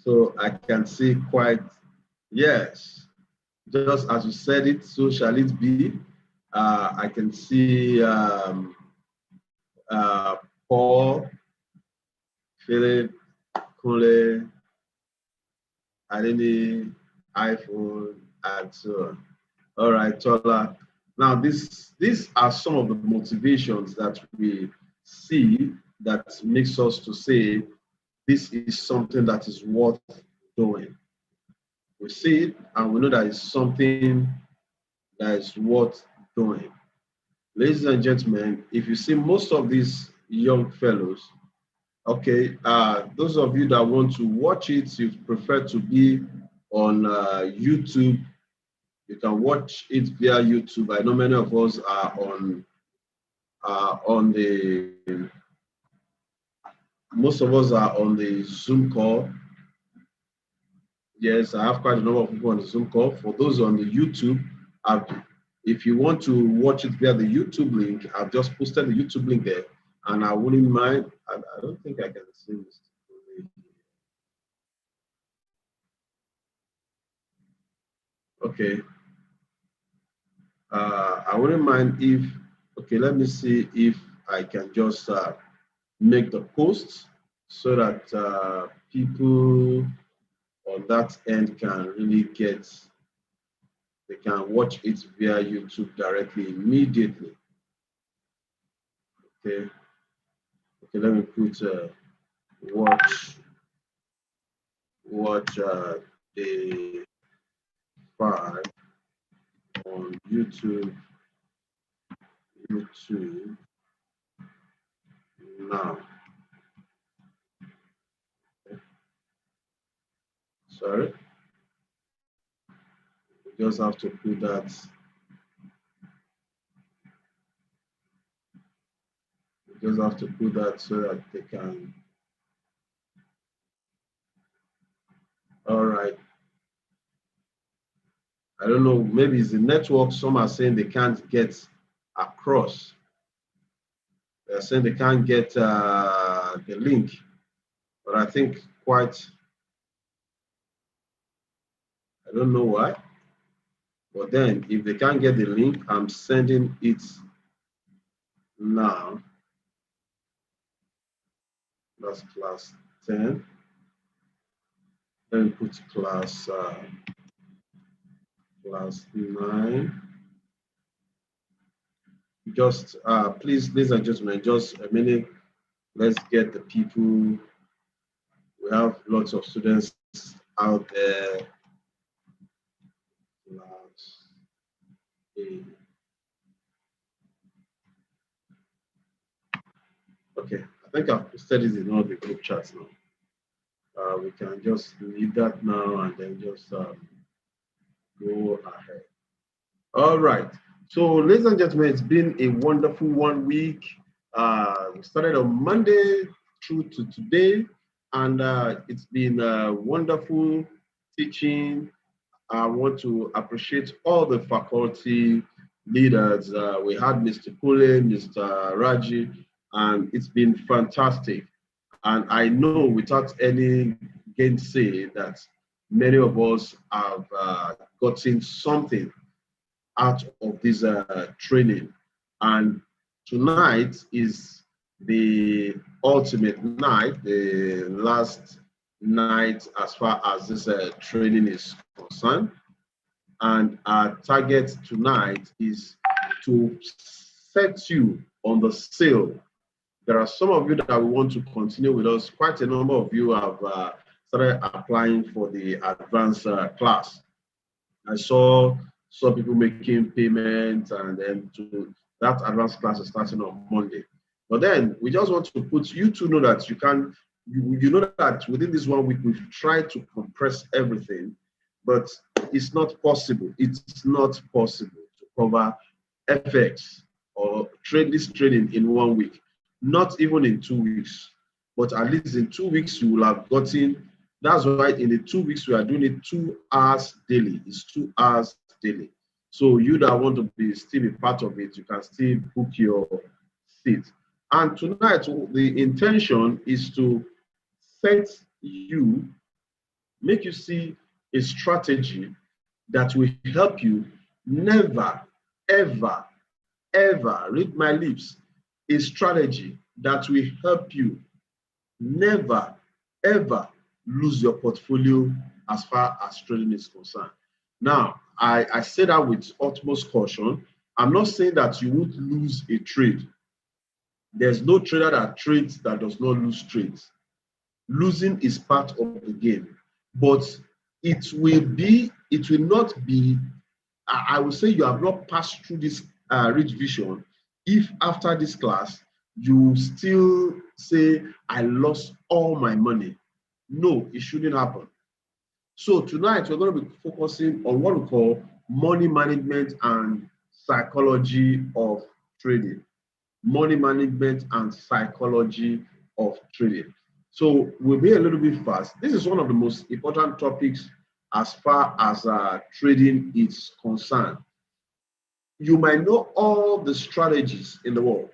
So I can see quite, yes, just as you said it, so shall it be. I can see Paul, Philip, Kule, Adini, iPhone, and so on. All right, Tola. Now, these are some of the motivations that we see that makes us to say this is something that is worth doing. We see it and we know that it's something that is worth doing. Ladies and gentlemen, if you see most of these young fellows, okay, those of you that want to watch it, you prefer to be on YouTube, you can watch it via YouTube. I know many of us are on the, most of us are on the Zoom call. Yes, I have quite a number of people on the Zoom call. For those on the YouTube, if you want to watch it via the YouTube link, I've just posted the YouTube link there, and I wouldn't mind. I don't think I can see this. Okay. I wouldn't mind if, okay, let me see if I can just make the post so that people on that end can really get, they can watch it via YouTube directly immediately. Okay. Okay, let me put watch the 5 on YouTube now. Okay. Sorry, we just have to put that. We just have to put that so that they can. All right. I don't know, maybe it's the network. Some are saying they can't get across. They're saying they can't get the link, but I think quite, I don't know why. But then if they can't get the link, I'm sending it now. That's class 10. Then put class 9. Just please, ladies and gentlemen, just a minute. Let's get the people. We have lots of students out there. Class 8. Okay, I think I've posted it in all the group chats now. We can just leave that now and then just go ahead. All right. So, ladies and gentlemen, it's been a wonderful 1 week. We started on Monday through to today, and it's been wonderful teaching. I want to appreciate all the faculty leaders. We had Mr. Kule, Mr. Raji, and it's been fantastic. And I know without any gainsay that many of us have gotten something out of this training. And tonight is the ultimate night, the last night as far as this training is concerned. And our target tonight is to set you on the sail. There are some of you that we want to continue with us. Quite a number of you have started applying for the advanced class. I saw people making payments, and then that advanced class is starting on Monday. But then we just want to put you to know that you know that within this 1 week we've tried to compress everything, but it's not possible. It's not possible to cover FX or this training in 1 week. Not even in 2 weeks, but at least in 2 weeks you will have gotten. That's why in the 2 weeks we are doing it 2 hours daily. It's 2 hours daily. So you that want to still be part of it, you can still book your seat. And tonight the intention is to set you make you see a strategy that will help you never, ever, ever, read my lips, a strategy that will help you never, ever lose your portfolio as far as trading is concerned. Now, I say that with utmost caution. I'm not saying that you won't lose a trade. There's no trader that trades that does not lose trades. Losing is part of the game, but it will not be, I will say you have not passed through this Richvision if after this class you still say, I lost all my money. No, it shouldn't happen. So tonight we're going to be focusing on what we call money management and psychology of trading. Money management and psychology of trading. So we'll be a little bit fast. This is one of the most important topics as far as trading is concerned. You might know all the strategies in the world.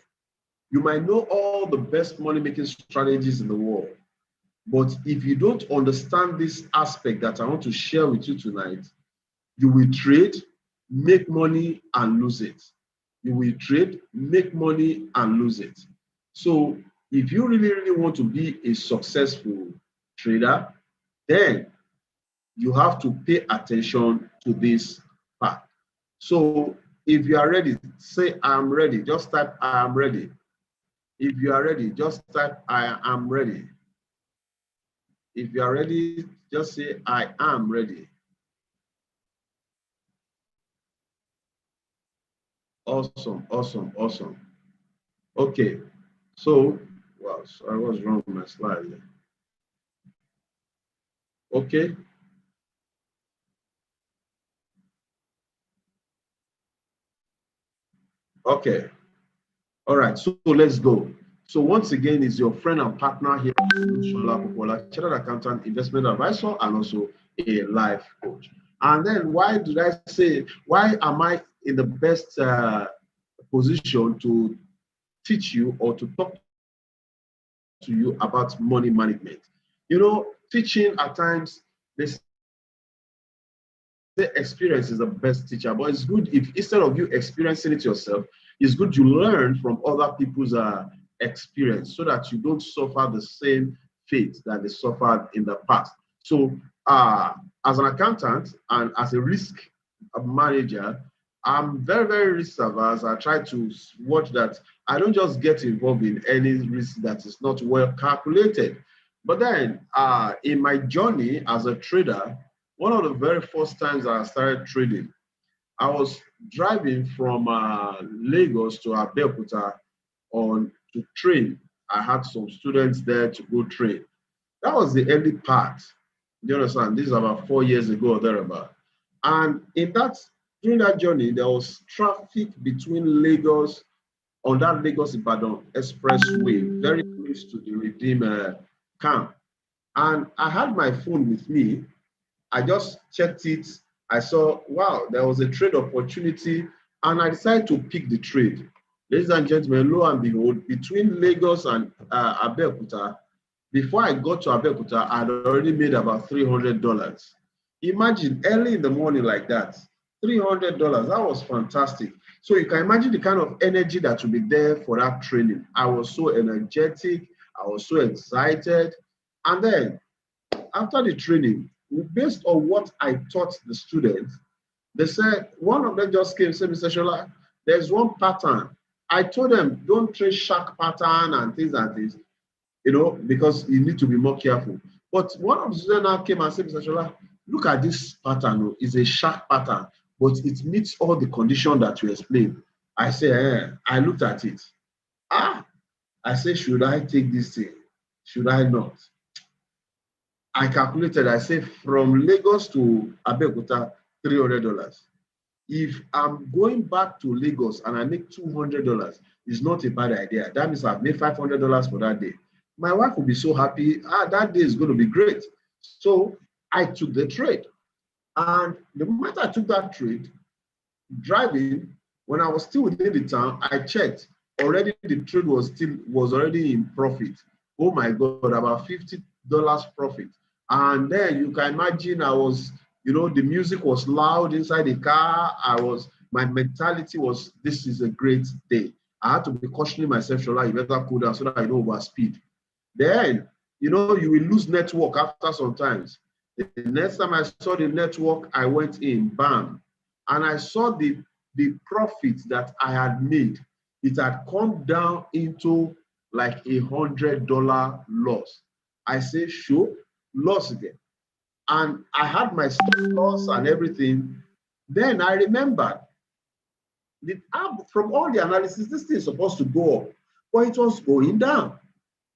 You might know all the best money-making strategies in the world. But if you don't understand this aspect that I want to share with you tonight, you will trade, make money, and lose it. You will trade, make money, and lose it. So if you really, really want to be a successful trader, then you have to pay attention to this part. So if you are ready, say I'm ready. Just type I am ready. If you are ready, just type I am ready. If you are ready, just say I am ready. Awesome, awesome, awesome. Okay, so, well, I was wrong with my slide. Okay. Okay. All right, so let's go. So once again, is your friend and partner here, chartered accountant, investment advisor, and also a life coach. And then why did I say, why am I in the best position to teach you or to talk to you about money management? You know, teaching at times, they say experience is the best teacher, but it's good if instead of you experiencing it yourself, it's good you learn from other people's experience so that you don't suffer the same fate that they suffered in the past. So as an accountant and as a risk manager, I'm very, very risk averse. I try to watch that I don't just get involved in any risk that is not well calculated. But then in my journey as a trader, one of the very first times I started trading, I was driving from Lagos to Abeokuta on to train. I had some students there to go train. That was the early part. You understand? This is about 4 years ago or thereabout. And during that journey, there was traffic between Lagos on that Lagos-Ibadan expressway, very close to the Redeem camp. And I had my phone with me. I just checked it. I saw, wow, there was a trade opportunity, and I decided to pick the trade. Ladies and gentlemen, lo and behold, between Lagos and Abeokuta, before I got to Abeokuta, I had already made about $300. Imagine early in the morning like that, $300. That was fantastic. So you can imagine the kind of energy that will be there for that training. I was so energetic. I was so excited. And then after the training, based on what I taught the students, they said, one of them just came and said, Mr. Shola, there's one pattern. I told them, don't trade shark pattern and things like this, you know, because you need to be more careful. But one of the students now came and said, Mr. Shola, look at this pattern. It's a shark pattern, but it meets all the conditions that you explained. I said, I looked at it. I said, should I take this thing? Should I not? I calculated, I say from Lagos to Abeokuta, $300. If I'm going back to Lagos and I make $200, it's not a bad idea. That means I've made $500 for that day. My wife will be so happy. That day is going to be great. So I took the trade. And the moment I took that trade, driving, when I was still within the town, I checked. Already the trade was already in profit. Oh my God, about $50 profit. And then you can imagine I was, the music was loud inside the car. My mentality was, this is a great day. I had to be cautioning myself, Shola, you better cool down so that I don't overspeed. Then, you will lose network after sometimes. The next time I saw the network, I went in, bam. And I saw the profit that I had made. It had come down into like $100 loss. I say, sure, loss again. And I had my loss and everything. Then I remembered from all the analysis, this thing is supposed to go up, but it was going down.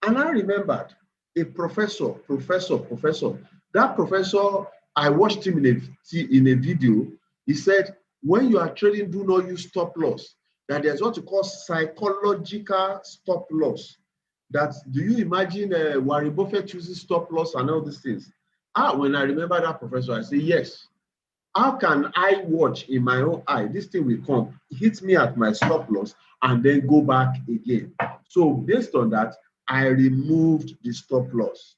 And I remembered a professor. That professor, I watched him in a video. He said, when you are trading, do not use stop loss. That there's what you call psychological stop loss. That, do you imagine Warren Buffett uses stop loss and all these things? When I remember that professor, I say, yes. How can I watch in my own eye? This thing will come, hit me at my stop loss, and then go back again. So based on that, I removed the stop loss.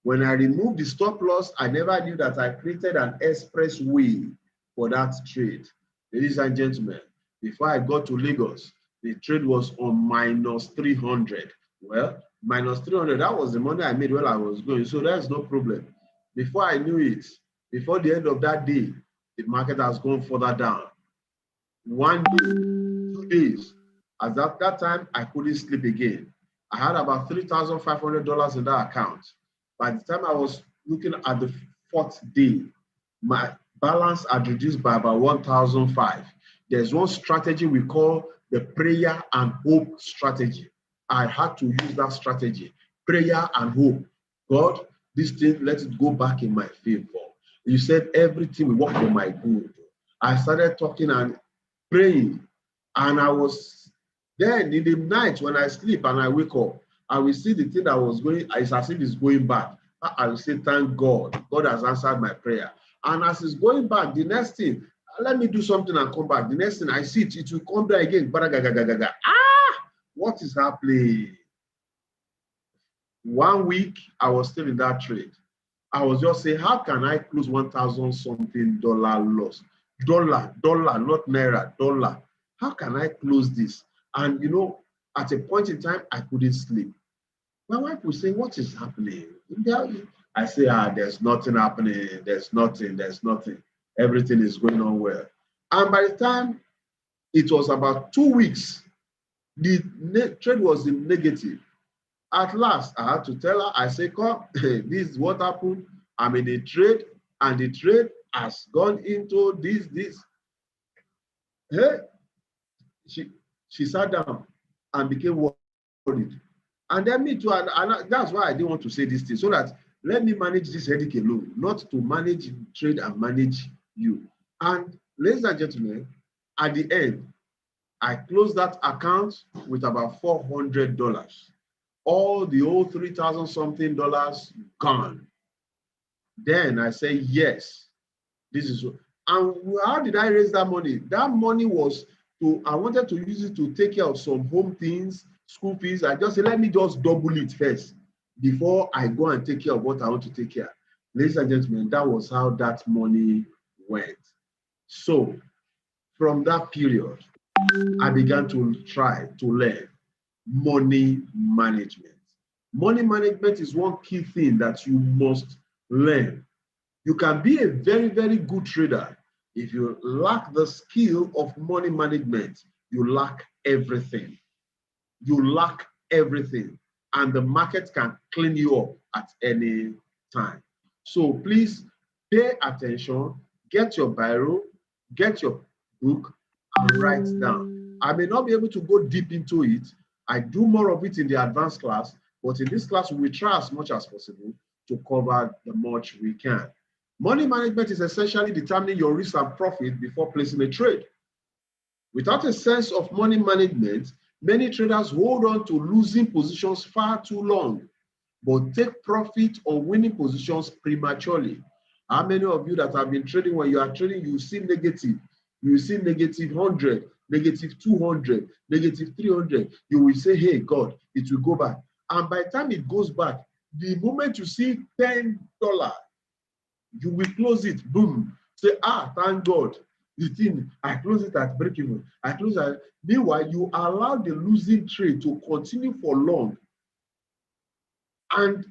When I removed the stop loss, I never knew that I created an expressway for that trade. Ladies and gentlemen, before I got to Lagos, the trade was on minus 300. Well, minus 300, that was the money I made while I was going, so that's no problem. Before I knew it, before the end of that day, the market has gone further down. 1 day, 2 days. At that time, I couldn't sleep again. I had about $3,500 in that account. By the time I was looking at the 4th day, my balance had reduced by about 1,005. There's one strategy we call the prayer and hope strategy. I had to use that strategy, prayer and hope. God, this thing, let it go back in my favor. You said everything will work for my good. I started talking and praying, and I was then in the night when I sleep and I wake up, I will see the thing that was going, it's as if it's going back. I will say, thank God. God has answered my prayer. And as it's going back, the next thing, let me do something and come back. The next thing I see it will come down again. What is happening? 1 week, I was still in that trade. I was just saying, how can I close 1,000 something dollar loss? Dollar, not naira, dollar. How can I close this? And at a point in time, I couldn't sleep. My wife would say, what is happening? I say, there's nothing happening. There's nothing. Everything is going on well. And by the time it was about 2 weeks, the trade was in negative. At last, I had to tell her, I say, come, this is what happened. I'm in a trade, and the trade has gone into this. Hey, she sat down and became worried. And then me too, and that's why I didn't want to say this thing, so that let me manage this headache alone, not to manage trade and manage you. And ladies and gentlemen, at the end, I closed that account with about $400. All the old 3,000 something dollars gone. Then I say, yes, this is. And how did I raise that money? That money was I wanted to use it to take care of some home things, school fees. I just said, let me just double it first before I go and take care of what I want to take care of. Ladies and gentlemen, that was how that money went. So from that period, I began to try to learn money management. Money management is one key thing that you must learn. You can be a very, very good trader. If you lack the skill of money management, you lack everything. You lack everything. And the market can clean you up at any time. So please pay attention, get your biro, get your book, and write down. I may not be able to go deep into it. I do more of it in the advanced class, but in this class, we will try as much as possible to cover the much we can. Money management is essentially determining your risk and profit before placing a trade. Without a sense of money management, many traders hold on to losing positions far too long, but take profit on winning positions prematurely. How many of you that have been trading, when you are trading, you see negative? You see negative 100, negative 200, negative 300. You will say, hey, God, it will go back. And by the time it goes back, The moment you see $10, you will close it. Boom. Say, thank God. The thing, I close it at break even. I close it. Meanwhile, you allow the losing trade to continue for long. And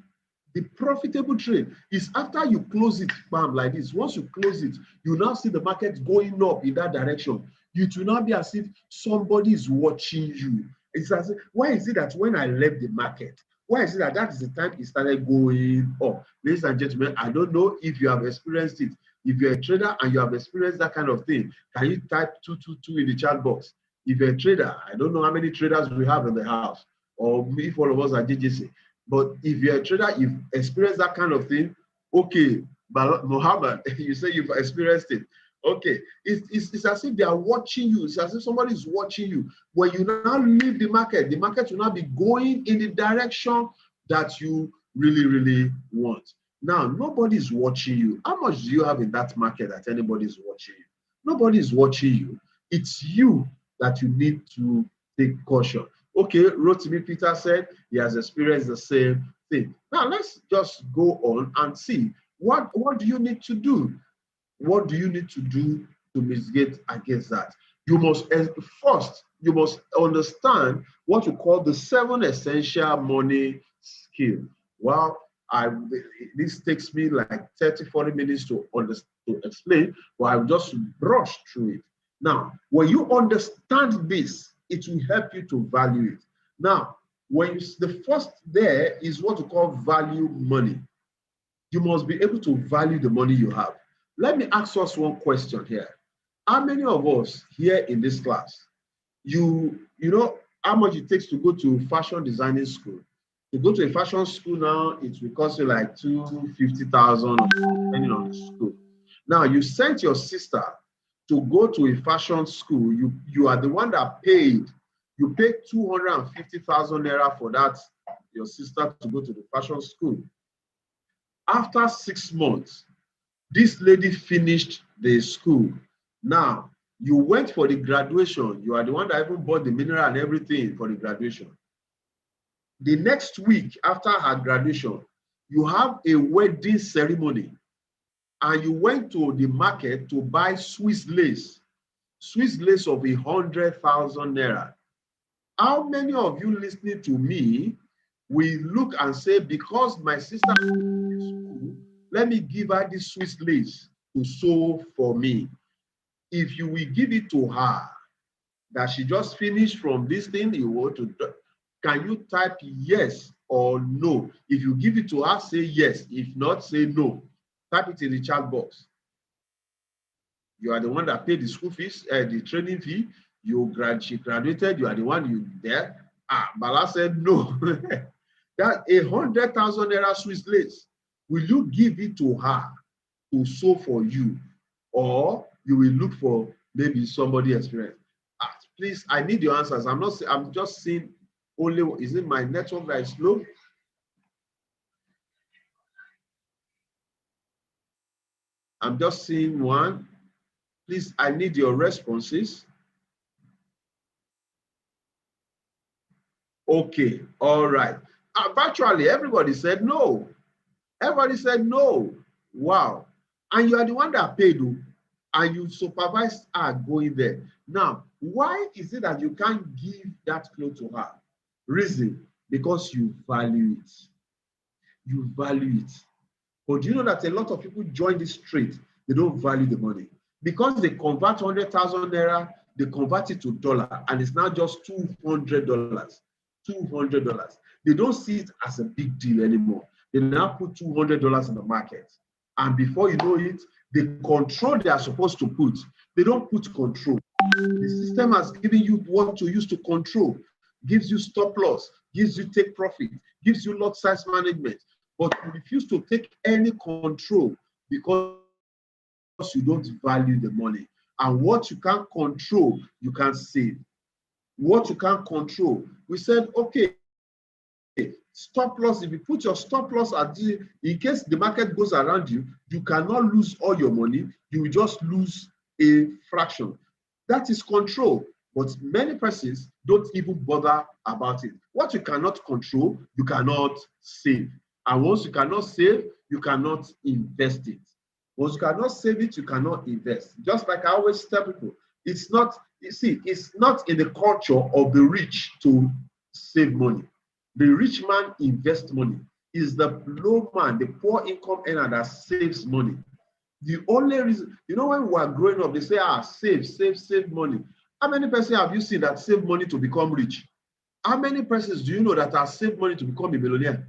the profitable trade is after you close it, bam, like this. Once you close it, you now see the market going up in that direction. It will not be as if somebody is watching you. It's as if, why is it that when I left the market, why is it that is the time it started going up? Ladies and gentlemen, I don't know if you have experienced it. If you're a trader and you have experienced that kind of thing, can you type 222 in the chat box? If you're a trader, I don't know how many traders we have in the house, or if all of us are JJC. But if you're a trader, you've experienced that kind of thing, okay, Muhammad, you say you've experienced it. Okay, it's as if they are watching you. It's as if somebody is watching you. When you now leave the market will not be going in the direction that you really, really want. Now, nobody is watching you. How much do you have in that market that anybody is watching you? Nobody is watching you. It's you that you need to take caution. Okay, Rotimi Peter said he has experienced the same thing. Now, let's just go on and see what do you need to do? What do you need to do to mitigate against that? You must first, you must understand what you call the 7 essential money skill. Well, this takes me like 30-40 minutes to explain, but I'll just brush through it. Now, when you understand this, it will help you to value it. Now, the first there is what we call value money. You must be able to value the money you have. Let me ask us one question here. How many of us here in this class, you know how much it takes to go to fashion designing school? To go to a fashion school now, it will cost you like $250,000 depending on the school. Now, you sent your sister to go to a fashion school. You are the one that paid. You paid 250,000 naira for that, your sister to go to the fashion school. After 6 months, this lady finished the school. Now, you went for the graduation. You are the one that even bought the mineral and everything for the graduation. The next week after her graduation, you have a wedding ceremony, and you went to the market to buy Swiss lace of 100,000 naira. How many of you listening to me will look and say, because my sister is in school, let me give her this Swiss lace to sew for me? If you will give it to her, that she just finished from this thing you want to do, can you type yes or no? If you give it to her, say yes. If not, say no. Type it in the chat box. You are the one that paid the school fees, the training fee. She graduated. You are the one there. Bala said no. That 100,000 naira Swiss lace. Will you give it to her to sew for you, or you will look for maybe somebody experienced? Please, I need your answers. I'm just seeing only. Is it my network that is slow? I'm just seeing one. Please, I need your responses. Okay, all right. Virtually, everybody said no. Everybody said no. Wow. And you are the one that paid, and you supervised her going there. Now, why is it that you can't give that clothes to her? Reason, because you value it. You value it. But do you know that a lot of people join this trade, they don't value the money? Because they convert 100,000 naira, they convert it to dollar, and it's now just $200. $200. They don't see it as a big deal anymore. They now put $200 in the market. And before you know it, the control they are supposed to put, they don't put control. The system has given you what to use to control, gives you stop loss, gives you take profit, gives you lot size management, but you refuse to take any control because you don't value the money. And what you can't control, you can't save. What you can't control, we said, okay, stop loss. If you put your stop loss at in case the market goes around you, you cannot lose all your money. You will just lose a fraction. That is control. But many persons don't even bother about it. What you cannot control, you cannot save. And once you cannot save, you cannot invest it. Once you cannot save it, you cannot invest. Just like I always tell people, it's not, you see, it's not in the culture of the rich to save money. The rich man invests money. It's the low man, the poor income earner that saves money. The only reason, you know, when we are growing up, they say, save money. How many persons have you seen that save money to become rich? How many persons do you know that have saved money to become a millionaire?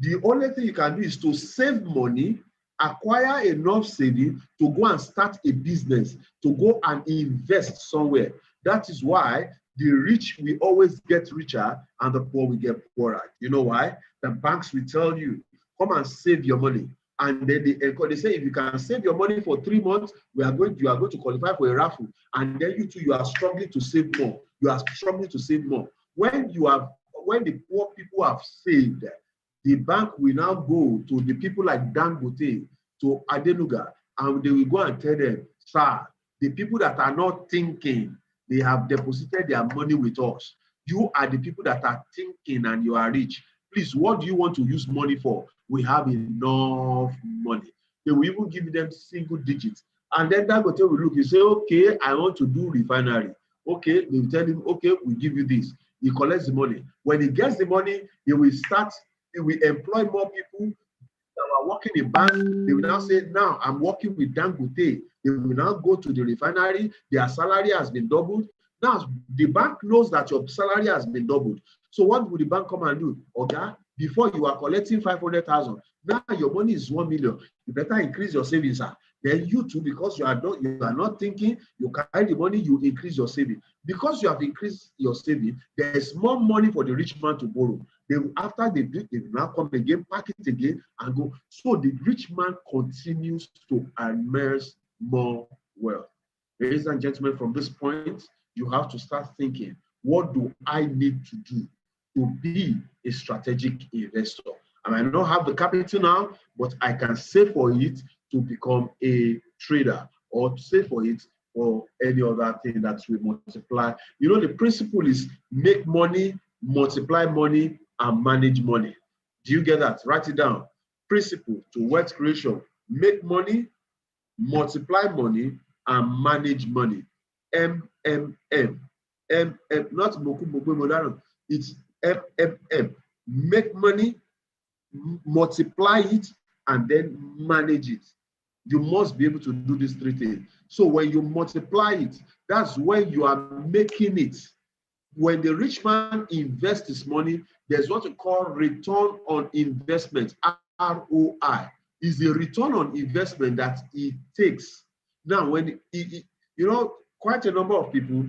The only thing you can do is to save money, acquire enough saving to go and start a business, to go and invest somewhere. That is why the rich will always get richer and the poor will get poorer. You know why? The banks will tell you, come and save your money. And then they say, if you can save your money for 3 months, you are going to qualify for a raffle. And then you are struggling to save more. You are struggling to save more. When the poor people have saved, the bank will now go to the people like Dangote, to Adenuga, and they will go and tell them, sir, the people that are not thinking, they have deposited their money with us. You are the people that are thinking and you are rich. Please, what do you want to use money for? We have enough money. They will even give them single digits. And then Dangote will look, you say, okay, I want to do refinery. Okay, they will tell him, okay, we give you this. He collects the money. When he gets the money, he will employ more people that are working in bank. They will now say, now I'm working with Dangote. They will now go to the refinery. Their salary has been doubled. Now, the bank knows that your salary has been doubled. So what will the bank come and do? Okay, before you are collecting 500,000, now your money is 1 million. You better increase your savings, sir. Then you too, because you are not thinking, you carry the money, you increase your saving. Because you have increased your saving, there is more money for the rich man to borrow. After they do, they now come again, pack it again, and go. So the rich man continues to amass more wealth. Ladies and gentlemen, from this point, you have to start thinking, what do I need to do to be a strategic investor? I might not have the capital now, but I can save for it to become a trader, or to save for it for any other thing that will multiply. You know, the principle is make money, multiply money, and manage money. Do you get that? Write it down. Principle to wealth creation: make money, multiply money, and manage money. MMM. Not Moku Moku Modano. It's MMM. Make money, multiply it, and then manage it. You must be able to do these 3 things. So when you multiply it, that's when you are making it. When the rich man invests his money, there's what we call return on investment, ROI. Is the return on investment that it takes. Now, when you know, quite a number of people,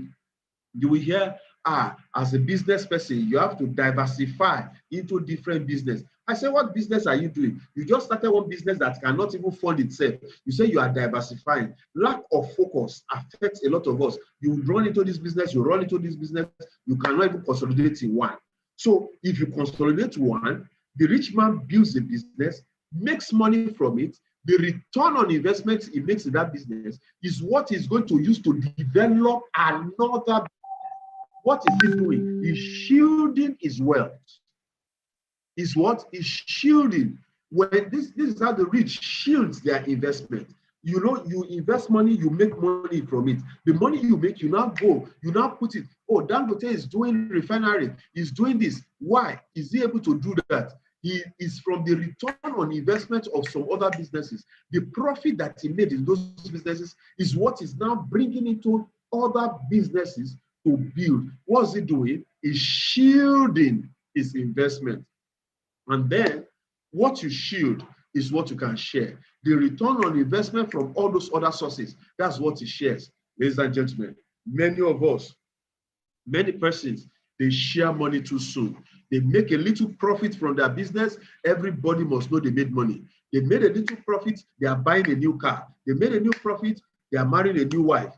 you will hear, as a business person, you have to diversify into different business. I say, what business are you doing? You just started one business that cannot even fund itself. You say you are diversifying. Lack of focus affects a lot of us. You run into this business, you run into this business, you cannot even consolidate in one. So if you consolidate one, the rich man builds a business, makes money from it. The return on investment he makes in that business is what he's going to use to develop another. What is he doing? He's shielding his wealth. Is what is shielding. When this is how the rich shields their investment. You know, you invest money, you make money from it. The money you make, you now put it. Oh, Dangote is doing refinery, he's doing this. Why is he able to do that? He is from the return on investment of some other businesses. The profit that he made in those businesses is what is now bringing into other businesses to build. What's he doing? Is shielding his investment. And then what you shield is what you can share. The return on investment from all those other sources, that's what he shares. Ladies and gentlemen, many of us, many persons, they share money too soon. They make a little profit from their business. Everybody must know they made money. They made a little profit, they are buying a new car. They made a new profit, they are marrying a new wife.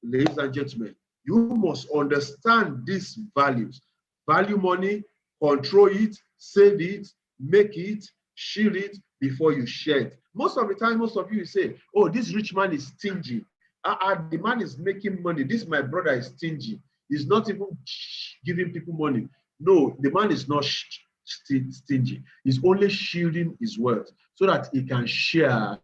Ladies and gentlemen, you must understand these values. Value money, control it, save it, make it, shield it before you share it. Most of the time, most of you say, oh, this rich man is stingy. The man is making money. This my brother is stingy. He's not even giving people money. No, the man is not stingy. He's only shielding his wealth so that he can share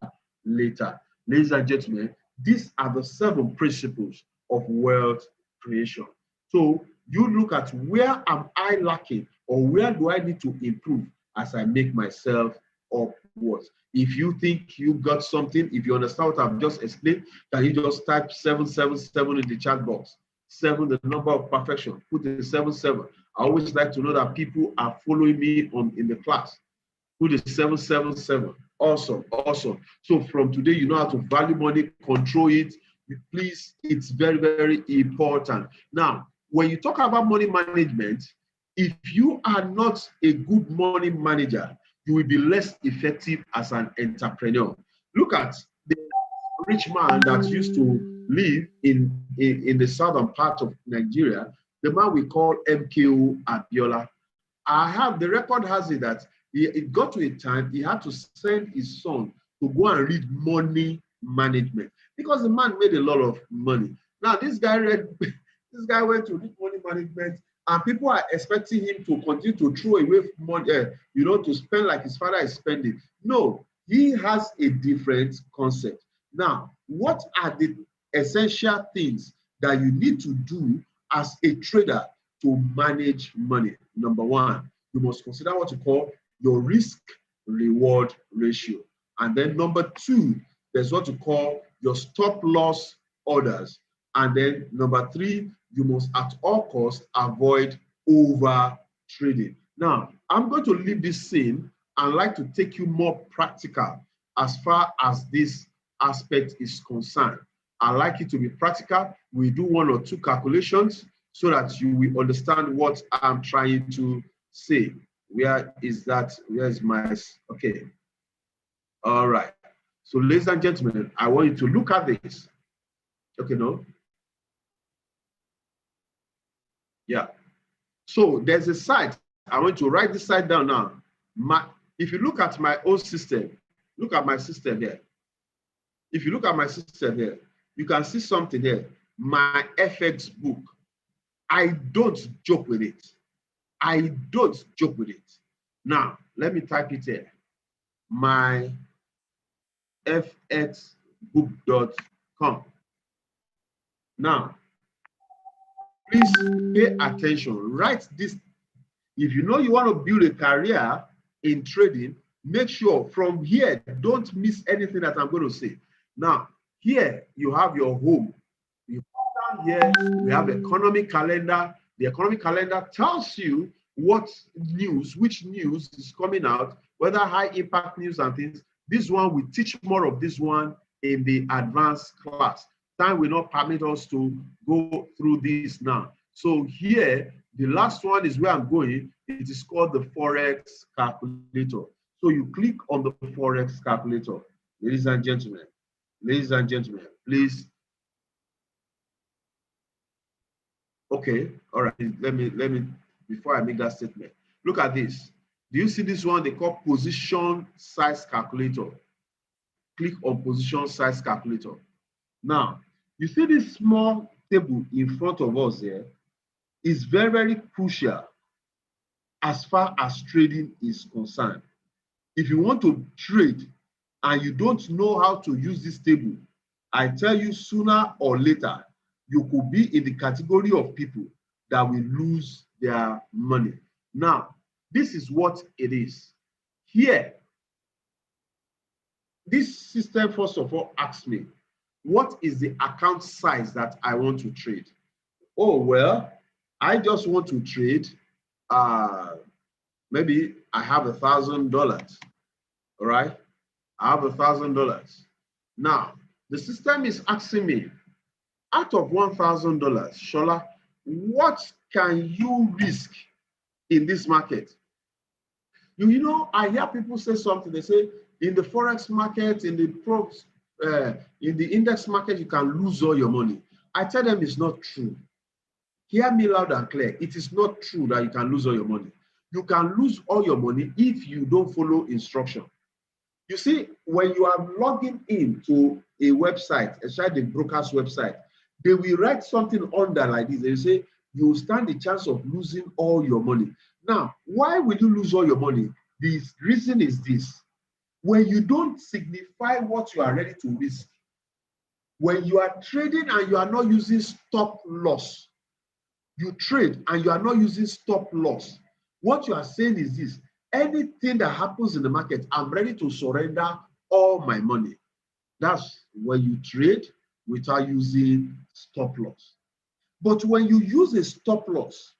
later. Ladies and gentlemen, these are the 7 principles of wealth creation. So you look at where am I lacking or where do I need to improve as I make myself upwards. If you think you got something, if you understand what I've just explained, can you just type 777 in the chat box? 7, the number of perfection. Put the 77. I always like to know that people are following me in the class. Put the 777. Awesome, awesome. So from today, you know how to value money, control it. Please, it's very, very important. Now, when you talk about money management, if you are not a good money manager, you will be less effective as an entrepreneur. Look at the rich man that used to live in the southern part of Nigeria, the man we call MKO Abiola. The record has it that it got to a time he had to send his son to go and read money management because the man made a lot of money. Now this guy went to read money management, and people are expecting him to continue to throw away money, to spend like his father is spending. No, he has a different concept. Now, what are the essential things that you need to do as a trader to manage money? Number 1, you must consider what you call your risk-reward ratio. And then number 2, there's what you call your stop-loss orders. And then number 3, you must at all costs avoid over trading. Now, I'm going to leave this scene and like to take you more practical as far as this aspect is concerned. I like it to be practical. We do 1 or 2 calculations so that you will understand what I'm trying to say. Where is that? Where is my, okay. All right. So ladies and gentlemen, I want you to look at this. Okay, no? Yeah. So there's a site. I want to write this site down now. If you look at my own system, look at my system here. If you look at my system here, you can see something here. My FX book. I don't joke with it. I don't joke with it. Now, let me type it here. My fxbook.com. Now, please pay attention. Write this. If you know you want to build a career in trading, make sure from here, don't miss anything that I'm going to say. Now, here you have your home. You come down here, we have economic calendar. The economic calendar tells you what news, which news is coming out, whether high impact news and things. This one, we teach more of this one in the advanced class. Time will not permit us to go through this now. So here, the last one is where I'm going. It is called the Forex calculator. So you click on the Forex calculator. Ladies and gentlemen, please. Okay, all right, let me, before I make that statement, look at this. Do you see this one they call position size calculator? Click on position size calculator. Now, you see this small table in front of us here is very, very crucial as far as trading is concerned. If you want to trade and you don't know how to use this table, I tell you sooner or later, you could be in the category of people that will lose their money. Now, this is what it is. Here, this system, first of all, asks me, what is the account size that I want to trade? Oh, well, I just want to trade, maybe I have $1,000, all right? I have $1,000. Now, the system is asking me, out of $1,000, Shola, what can you risk in this market? You know, I hear people say something. They say in the forex market, in the index market, you can lose all your money. I tell them it's not true. Hear me loud and clear. It is not true that you can lose all your money. You can lose all your money if you don't follow instruction. You see, when you are logging into a website, especially the broker's website, they will write something under like this. They say you stand the chance of losing all your money. Now, why will you lose all your money? The reason is this. When you don't signify what you are ready to risk, when you are trading and you are not using stop loss, you trade and you are not using stop loss, what you are saying is this: anything that happens in the market, I'm ready to surrender all my money. That's when you trade without using stop loss. But when you use a stop loss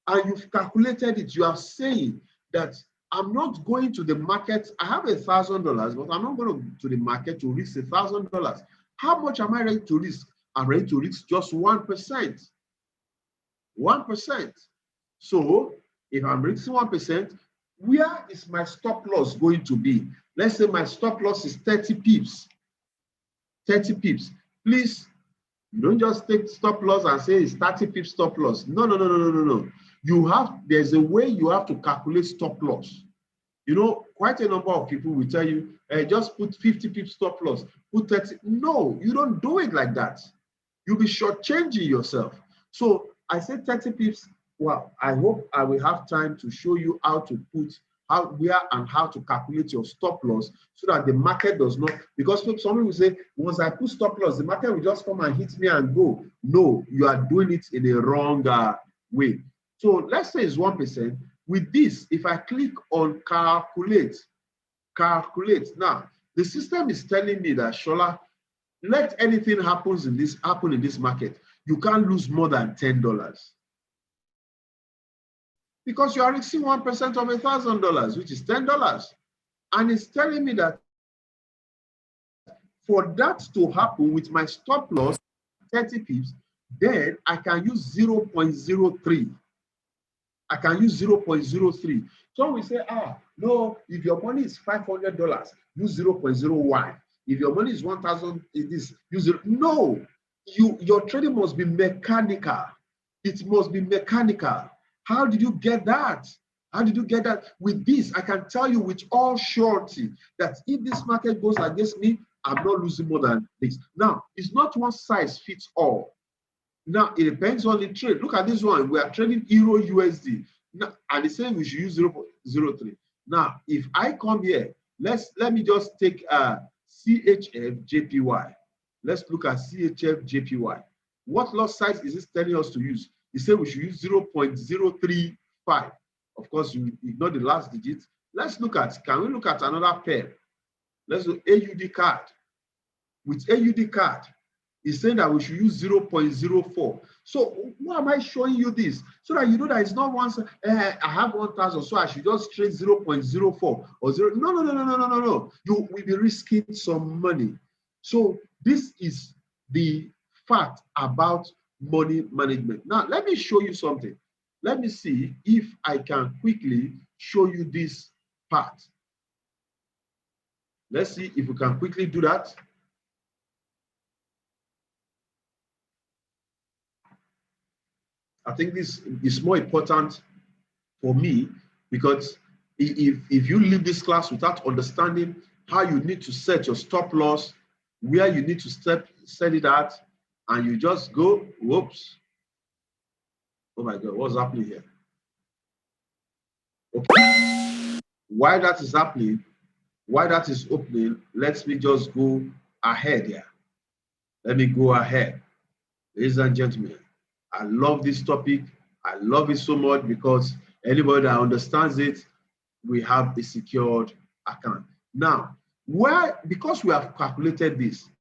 and you've calculated it, you are saying that I'm not going to the market. I have $1,000, but I'm not going to the market to risk $1,000. How much am I ready to risk? I'm ready to risk just 1%. 1%. So if I'm risking 1%, where is my stop loss going to be? Let's say my stop loss is 30 pips. 30 pips. Please, you don't just take stop loss and say it's 30 pips stop loss. No, no, no, no, no, no, no. There's a way you have to calculate stop loss. You know, quite a number of people will tell you, just put 50 pips stop loss, put 30. No, you don't do it like that. You'll be shortchanging yourself. So I said 30 pips. Well, I hope I will have time to show you how to put where and how to calculate your stop loss so that the market does not, because some people will say, once I put stop loss, the market will just come and hit me and go. No, you are doing it in a wrong way. So let's say it's 1%. With this, if I click on calculate, now the system is telling me that, Shola, let anything happen in this market, you can't lose more than $10 because you are risking 1% of $1,000, which is $10. And it's telling me that for that to happen with my stop loss 30 pips, then I can use 0.03. I can use 0.03. So we say, no, if your money is $500, use 0.01. If your money is 1,000, use 0. No, your trading must be mechanical. It must be mechanical. How did you get that? How did you get that? With this, I can tell you with all surety that if this market goes against me, I'm not losing more than this. Now, it's not one size fits all. Now, it depends on the trade. Look at this one. We are trading Euro USD. Now, and it's saying we should use 0.03. Now, if I come here, let me just take CHF JPY. Let's look at CHF JPY. What lot size is this telling us to use? It said we should use 0.035. Of course, you ignore the last digit. Let's look at, can we look at another pair? Let's do AUD card. With AUD card, it's saying that we should use 0.04. So why am I showing you this? So that you know that it's not once I have 1,000, so I should just trade 0.04 or 0. No, no, no, no, no, no, no, no. You will be risking some money. So this is the fact about money management. Now, let me show you something. Let me see if I can quickly show you this part. Let's see if we can quickly do that. I think this is more important for me because if you leave this class without understanding how you need to set your stop loss, where you need to set it at, and you just go, whoops. Oh my God, what's happening here? Okay. While that is happening, while that is opening, let me just go ahead here. Let me go ahead. Ladies and gentlemen, I love this topic. I love it so much because anybody that understands it, we have a secured account. Now, because we have calculated this,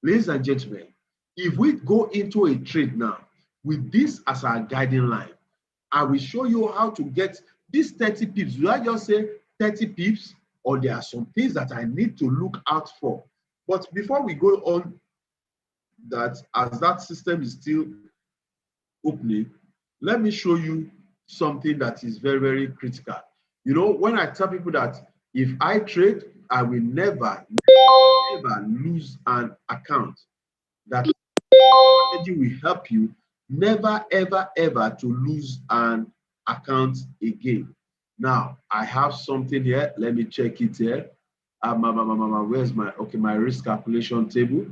ladies and gentlemen, if we go into a trade now with this as our guiding line, I will show you how to get these 30 pips. Do I just say 30 pips, or there are some things that I need to look out for? But before we go on, that as that system is still opening, let me show you something that is very, very critical. You know, when I tell people that if I trade, I will never lose an account, that strategy will help you never, ever, ever to lose an account again. Now, I have something here. Let me check it here. Where's my risk calculation table?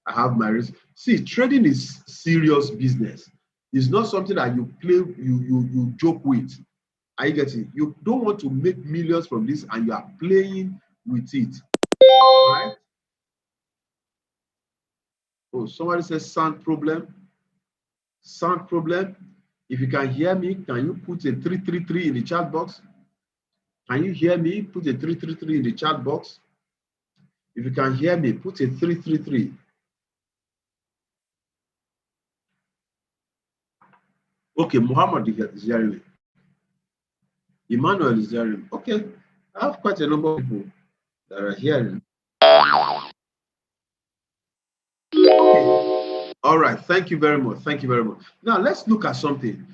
I have my risk. See, trading is serious business. It's not something that you play, you joke with. Are you getting? You don't want to make millions from this and you are playing with it. Right? Oh, somebody says sound problem. Sound problem. If you can hear me, can you put a 333 in the chat box? Can you hear me? Put a 333 in the chat box. If you can hear me, put a 333. Okay, Muhammad is hearing me. Emmanuel is hearing me. Okay, I have quite a number of people that are hearing. Okay. All right. Thank you very much. Thank you very much. Now let's look at something.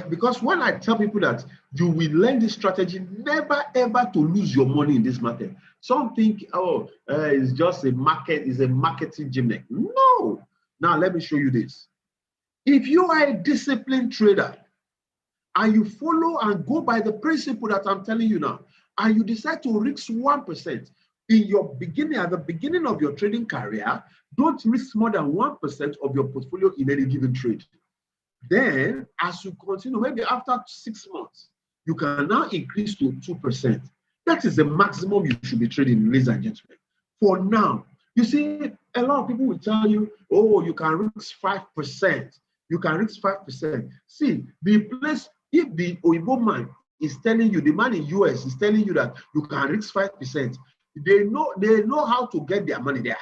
Because when I tell people that you will learn this strategy, never ever to lose your money in this market. Some think, oh, it's just a market, it's a marketing gimmick. No. Now let me show you this. If you are a disciplined trader and you follow and go by the principle that I'm telling you now, and you decide to risk 1% in your beginning, at the beginning of your trading career, don't risk more than 1% of your portfolio in any given trade. Then, as you continue, maybe after 6 months, you can now increase to 2%. That is the maximum you should be trading, ladies and gentlemen. For now, you see, a lot of people will tell you, oh, you can risk 5%. You can risk 5%. See, the place, if the Oibo man is telling you, the man in US is telling you that you can risk 5%, they know how to get their money there.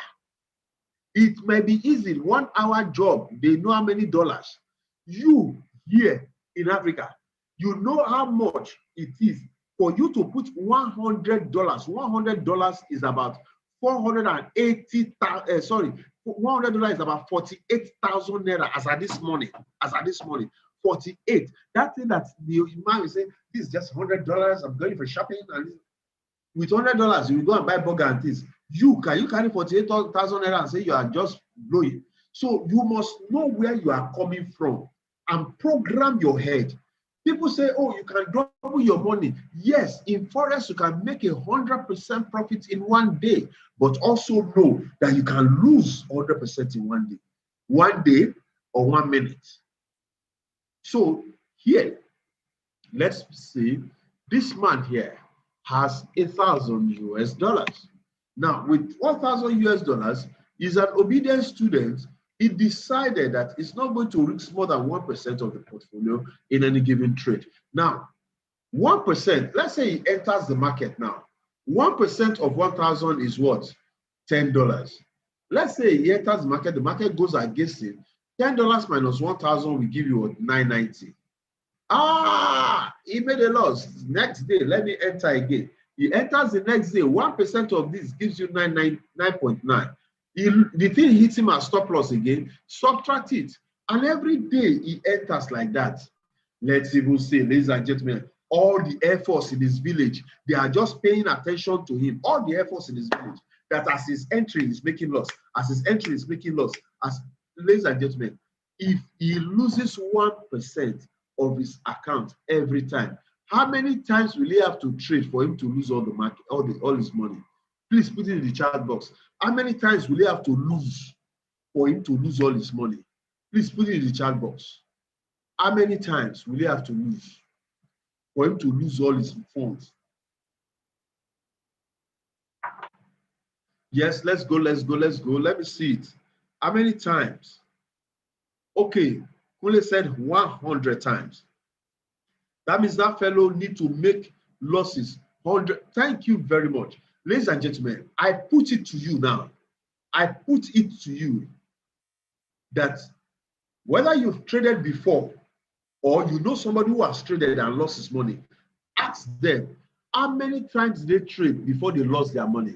It may be easy, 1 hour job, they know how many dollars. You here in Africa, you know how much it is for you to put $100. $100 is about 480,000. Sorry, $100 is about 48,000 naira as at this morning. 48. That thing that the man will say, this is just $100. I'm going for shopping, and with $100 you will go and buy burger and things. Can you carry 48,000 naira and say you are just blowing? So you must know where you are coming from and program your head. People say, oh, you can double your money. Yes, in Forex, you can make 100% profit in 1 day, but also know that you can lose 100% in 1 day. 1 day or 1 minute. So here, let's see, this man here has $1,000. Now, with $1,000, he's an obedient student. He decided that it's not going to risk more than 1% of the portfolio in any given trade. Now, 1%, let's say he enters the market now. 1% of 1,000 is what? $10. Let's say he enters the market goes against him. $10 minus 1,000 will give you $9.90. He made a loss. Next day, let me enter again. He enters the next day. 1% of this gives you 9.9. The thing hits him as stop loss again. Subtract it. And every day he enters like that. Let's even say, ladies and gentlemen, all the Air Force in his village, they are just paying attention to him. All the Air Force in his village, that as his entry is making loss, ladies and gentlemen, if he loses 1% of his account every time, how many times will he have to trade for him to lose all the market, all his money? Please put it in the chat box. How many times will he have to lose for him to lose all his money? Please put it in the chat box. How many times will he have to lose for him to lose all his funds? Yes, let's go. Let me see it. How many times? Okay, Kule said 100 times. That means that fellow need to make losses 100. Thank you very much. Ladies and gentlemen, I put it to you now. I put it to you that whether you've traded before or you know somebody who has traded and lost his money, ask them how many times they trade before they lost their money.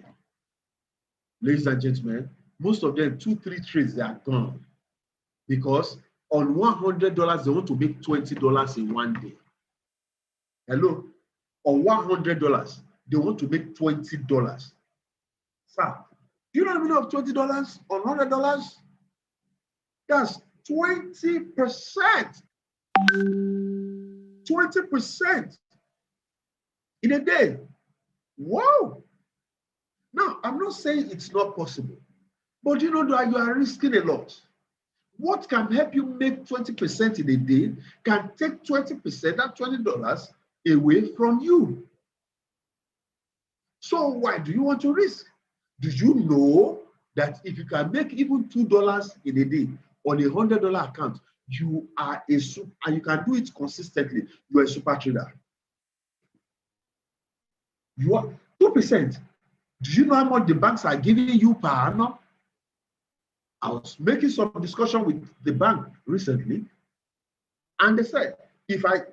Ladies and gentlemen, most of them 2-3 trades, they are gone. Because on $100, they want to make $20 in 1 day. Hello? On $100, they want to make $20. Sir, do you know the meaning of $20 on $100? That's 20%. 20% in a day. Wow. Now, I'm not saying it's not possible, but you know that you are risking a lot. What can help you make 20% in a day can take 20%, that $20, away from you. So why do you want to risk? Do you know that if you can make even $2 in a day on a $100 account, you are a super, and you can do it consistently, you are a super trader. You are 2%. Do you know how much the banks are giving you per annum? I was making some discussion with the bank recently, and they said, if I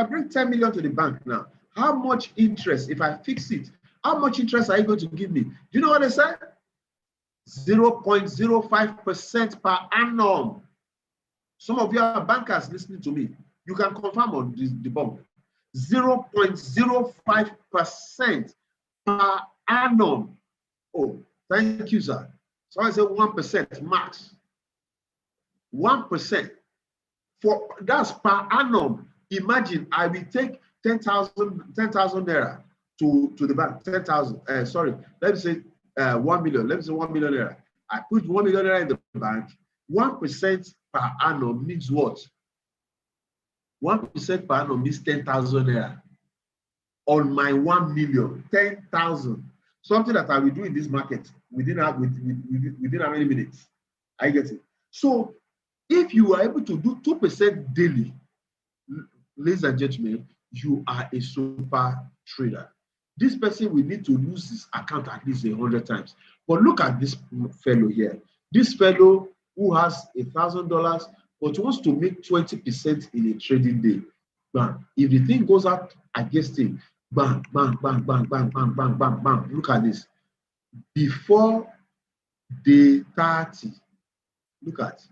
bring 10 million to the bank now, how much interest, if I fix it, how much interest are you going to give me? Do you know what they said? 0.05% per annum. Some of you are bankers listening to me. You can confirm on the bomb. 0.05% per annum. Oh, thank you, sir. So I said 1% max. 1%. That's per annum. Imagine I will take 10,000 naira to the bank. 10,000. Sorry, let me say 1 million. Let me say 1 million naira. I put 1 million naira in the bank. 1% per annum means what? 1% per annum means 10,000 naira. On my 1 million, 10,000. Something that I will do in this market within how many minutes? I get it. So if you are able to do 2% daily, ladies and gentlemen, you are a super trader. This person will need to lose his account at least 100 times. But look at this fellow here. This fellow who has $1,000 but wants to make 20% in a trading day. Bam. If the thing goes out against him, bang, bang, bang, bang, bang, bang, bang, bang, bang. Look at this. Before day 30, look at,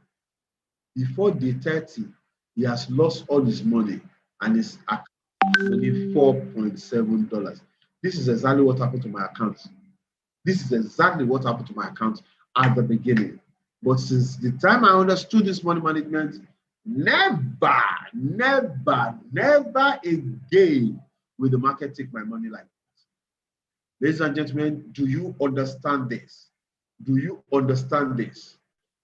before day 30, he has lost all his money and his account only $4.7. This is exactly what happened to my account. This is exactly what happened to my account at the beginning. But since the time I understood this money management, never again will the market take my money like that. Ladies and gentlemen, do you understand this? Do you understand this?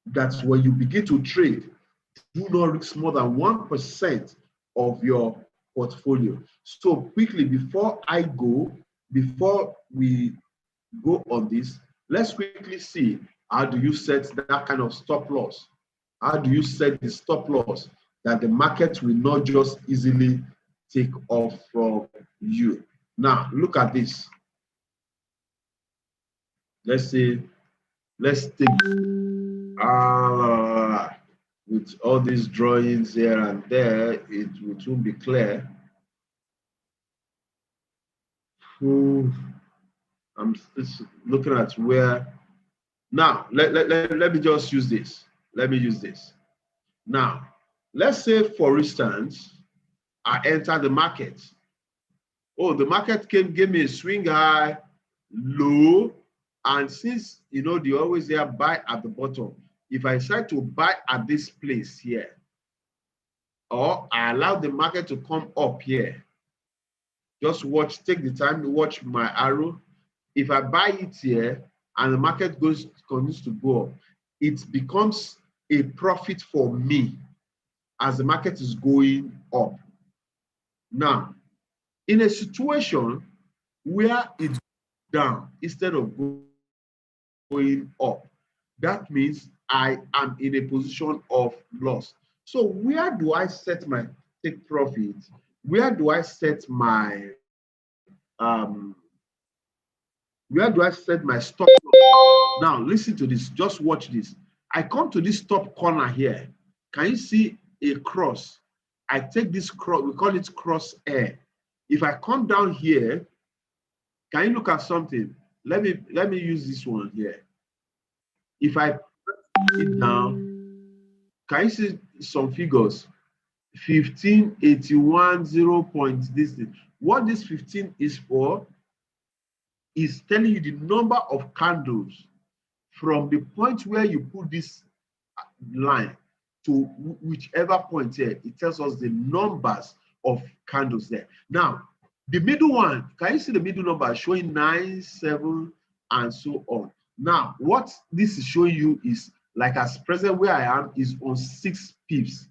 That when you begin to trade, do not risk more than 1% of your portfolio. So quickly, before we go on this, let's quickly see how do you set that kind of stop loss? How do you set the stop loss that the market will not just easily take off from you? Now, look at this. Let's take with all these drawings here and there, it will be clear. I'm just looking at where. Now, let me just use this. Let me use this. Now, let's say, for instance, I enter the market. Oh, the market gave me a swing high, low, and since, you know, they always there buy at the bottom. If I decide to buy at this place here, or I allow the market to come up here, just watch, take the time to watch my arrow. If I buy it here and the market continues to go up, it becomes a profit for me as the market is going up. Now, in a situation where it's down instead of going up, that means I am in a position of loss. So where do I set my take profit? Where do I set my stop loss? Now listen to this, just watch this. I come to this top corner here. Can you see a cross? I take this cross, we call it cross air. If I come down here, can you look at something? Let me use this one here. If I press it down, can you see some figures? 15, 81, 0 point this thing. What this 15 is for is telling you the number of candles from the point where you put this line to whichever point here. It tells us the numbers of candles there. Now, the middle one, can you see the middle number showing 9, 7, and so on? Now, what this is showing you is, like as present where I am is on 6 pips.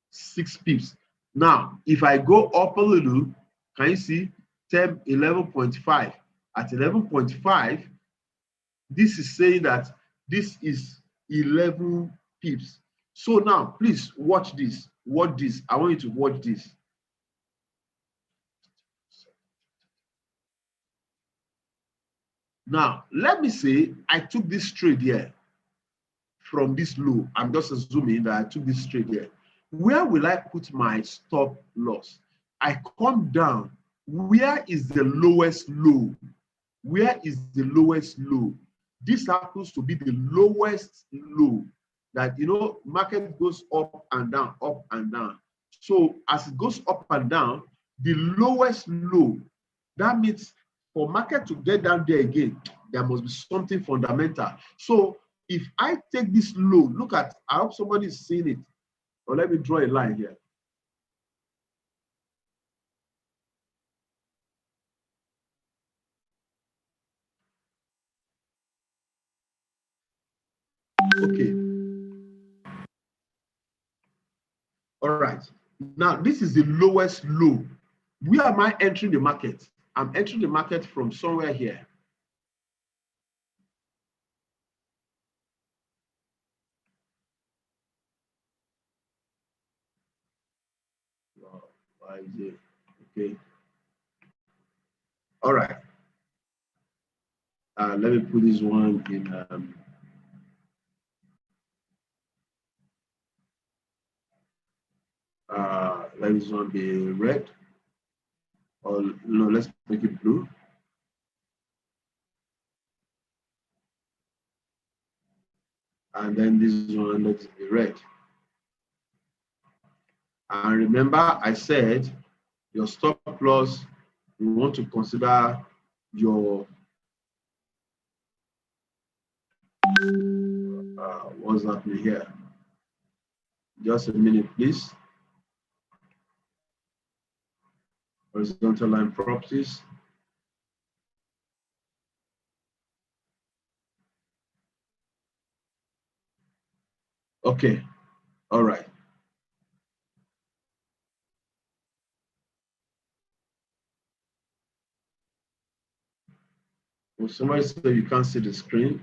6 pips. Now, if I go up a little, Can you see? 10, 11.5. At 11.5, this is saying that this is 11 pips. So now, please watch this. Watch this. I want you to watch this. Now, let me say I took this trade here from this low. I'm just assuming that I took this trade here. Where will I put my stop loss? I come down. Where is the lowest low? Where is the lowest low? This happens to be the lowest low that, you know, market goes up and down, up and down. So as it goes up and down, the lowest low, that means for market to get down there again, there must be something fundamental. So if I take this low, look at, I hope somebody is seeing it. Or let me draw a line here. Okay. All right. Now, this is the lowest low. Where am I entering the market? I'm entering the market from somewhere here. Why is it? Okay. All right. Let me put this one in. Let this one be red. Or no, let's make it blue. And then this one, let's be red. And remember, I said your stop loss, you want to consider your what's happening here? Just a minute, please. Horizontal line properties. Okay, all right. Well, somebody said you can't see the screen.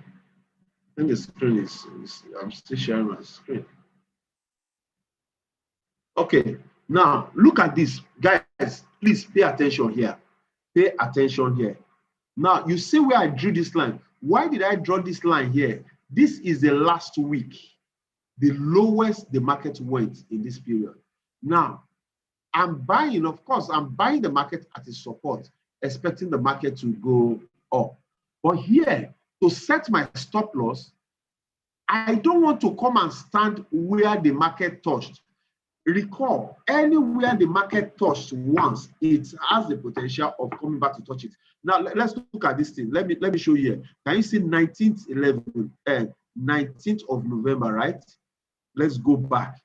I think the screen is I'm still sharing my screen. Okay, now look at this. Guys, please pay attention here. Pay attention here. Now, you see where I drew this line. Why did I draw this line here? This is the last week, the lowest the market went in this period. Now, I'm buying, of course, I'm buying the market at its support, expecting the market to go up. But here, to set my stop loss, I don't want to come and stand where the market touched. Recall, anywhere the market touched once, it has the potential of coming back to touch it. Now, let's look at this thing. Let me show you here. Can you see 19th of November, right? Let's go back.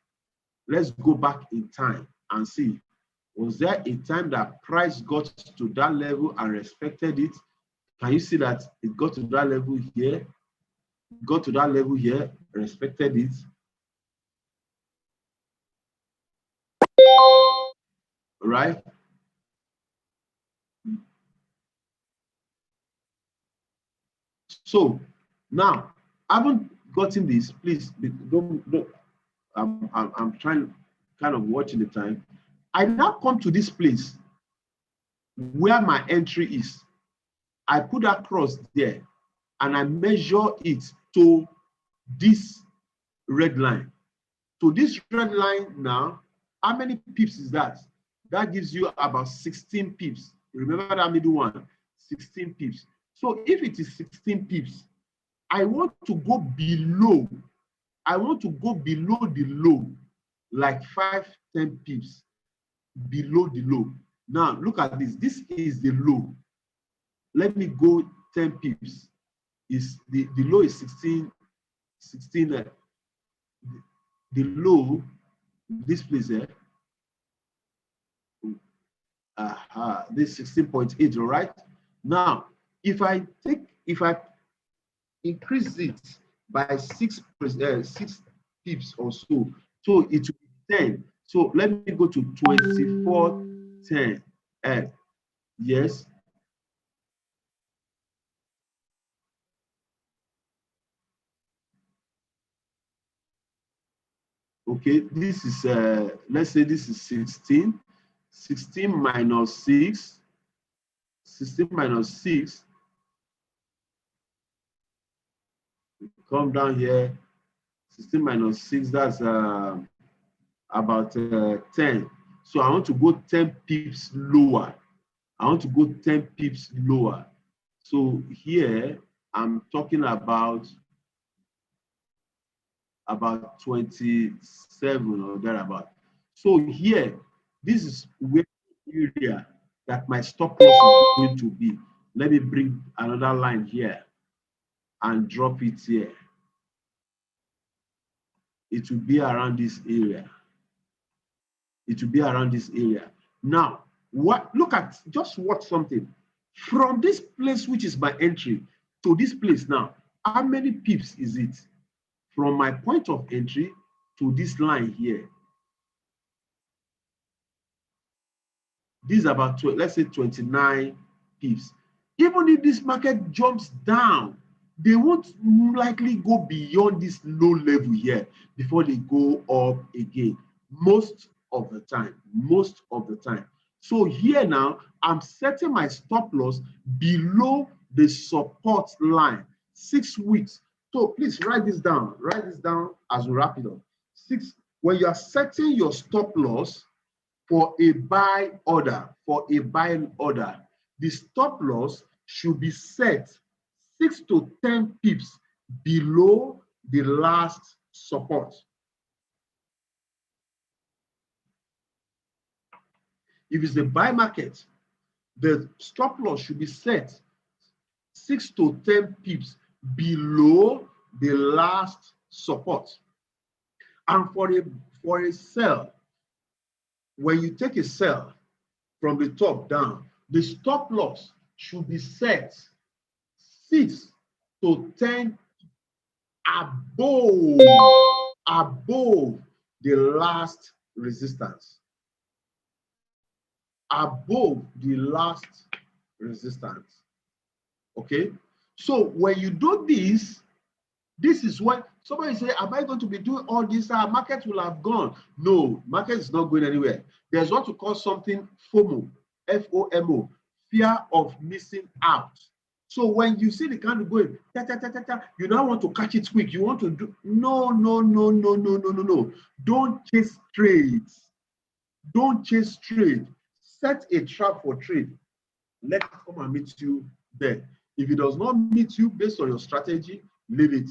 Let's go back in time and see. Was there a time that price got to that level and respected it? Can you see that it got to that level here? Got to that level here, respected it. Right? So now, I haven't gotten this. Please don't. I'm trying, kind of watching the time. I now come to this place where my entry is. I put that cross there, and I measure it to this red line. To this red line now, how many pips is that? That gives you about 16 pips. Remember that middle one, 16 pips. So if it is 16 pips, I want to go below. I want to go below the low, like 5, 10 pips below the low. Now look at this. This is the low. Let me go 10 pips. Is the low is 16. The low, this place here. This 16.8, all right? Now, if I increase it by 6 pips or so, so it will be 10. So let me go to 24.10. Yes. Okay, this is let's say this is 16. 16 minus 6. 16 minus 6. Come down here. 16 minus 6, that's about 10. So I want to go 10 pips lower. I want to go 10 pips lower. So here I'm talking about 27 or thereabout. So here, this is where area that my stop loss is going to be. Let me bring another line here and drop it here. It will be around this area. It will be around this area. Now, look at, just watch something. From this place, which is my entry, to this place now, how many pips is it? From my point of entry to this line here. This is about, let's say, 29 pips. Even if this market jumps down, they won't likely go beyond this low level here before they go up again. Most of the time. So here now, I'm setting my stop loss below the support line, 6 weeks. So please write this down. Write this down as we wrap it up. When you are setting your stop loss for a buy order, the stop loss should be set 6 to 10 pips below the last support. If it's a buy market, the stop loss should be set 6 to 10 pips below the last support. And for a sell, when you take a sell from the top down, the stop loss should be set 6 to 10 above the last resistance. Above the last resistance. Okay? So when you do this, this is when somebody say, am I going to be doing all this? Market will have gone. No, market is not going anywhere. There's what we call something FOMO, F-O-M-O, fear of missing out. So when you see the candle going, you don't want to catch it quick. You want to do, no. Don't chase trades. Don't chase trade. Set a trap for trade. Let it come and meet you there. If it does not meet you based on your strategy, leave it.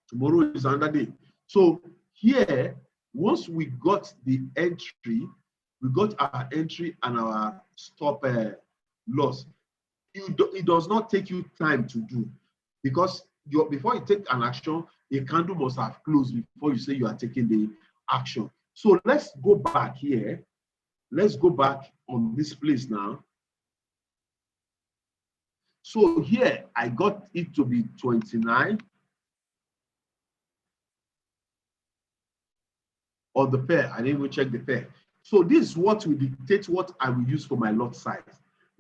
Tomorrow is another day. So here, once we got the entry, we got our entry and our stop loss. It does not take you time to do, because before you take an action, a candle must have closed before you say you are taking the action. So let's go back here. Let's go back on this place now. So here, I got it to be 29 on the pair. I didn't even check the pair. So this is what will dictate what I will use for my lot size.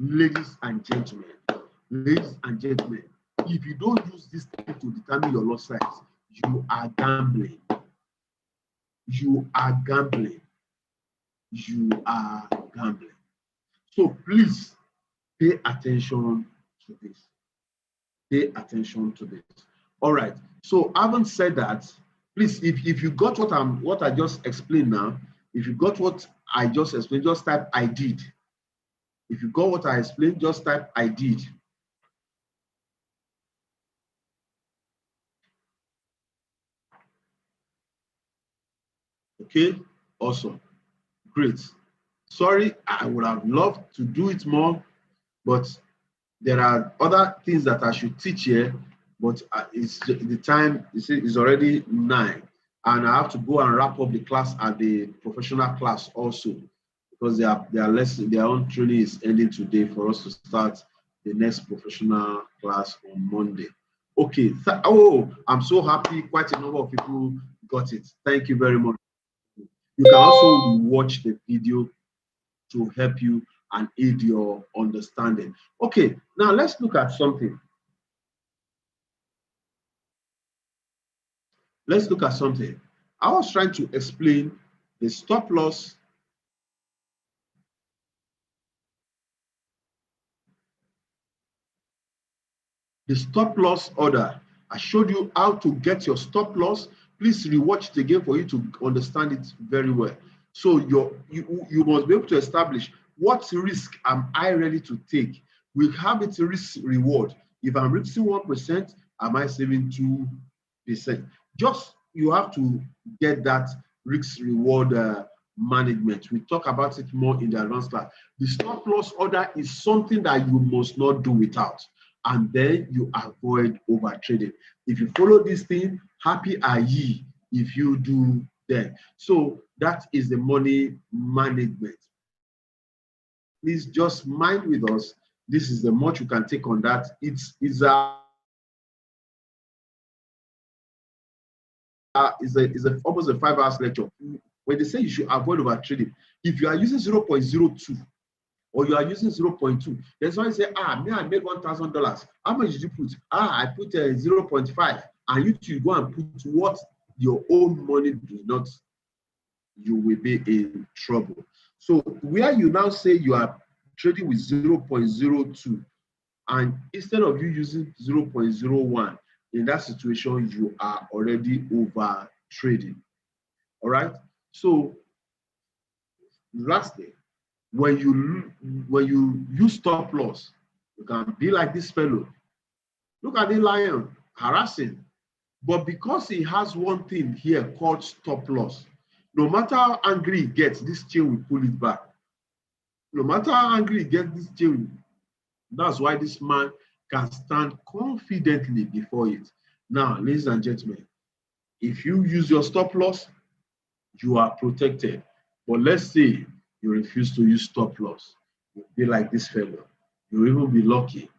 Ladies and gentlemen, if you don't use this thing to determine your lot size, you are gambling. So please pay attention to this. All right. So having said that, please, if you got what I just explained now, if you got what I just explained, just type I did. If you got what I explained, just type I did. Okay, awesome, great. Sorry, I would have loved to do it more, but there are other things that I should teach here, but it's the time is already 9, and I have to go and wrap up the class at the professional class also, because their own training is ending today for us to start the next professional class on Monday. Okay. I'm so happy. Quite a number of people got it. Thank you very much. You can also watch the video to help you and aid your understanding. Okay, now let's look at something. Let's look at something. I was trying to explain the stop loss. The stop loss order. I showed you how to get your stop loss. Please rewatch it again for you to understand it very well. So you must be able to establish what risk am I ready to take. We have it risk reward. If I'm risking 1%, am I saving 2%? Just you have to get that risk reward management. We talk about it more in the advanced class. The stop loss order is something that you must not do without, and then you avoid over trading. If you follow this thing, happy are ye if you do that. So that is the money management. Please just mind with us. This is the much you can take on that. It's almost a 5 hours lecture. When they say you should avoid over trading, if you are using 0.02 or you are using 0.2, then someone say, me, I made $1,000. How much did you put? I put 0.5, and you go and put what your own money does not, you will be in trouble. So where you now say you are trading with 0.02, and instead of you using 0.01, in that situation, you are already over trading. All right. So lastly, when you use stop loss, you can be like this fellow. Look at the lion harassing, but because he has one thing here called stop loss, no matter how angry he gets, this chain will pull it back. No matter how angry he gets, this chain. That's why this man can stand confidently before it. Now, ladies and gentlemen, if you use your stop loss, you are protected. But let's say you refuse to use stop loss. You'll be like this fellow. You'll even be lucky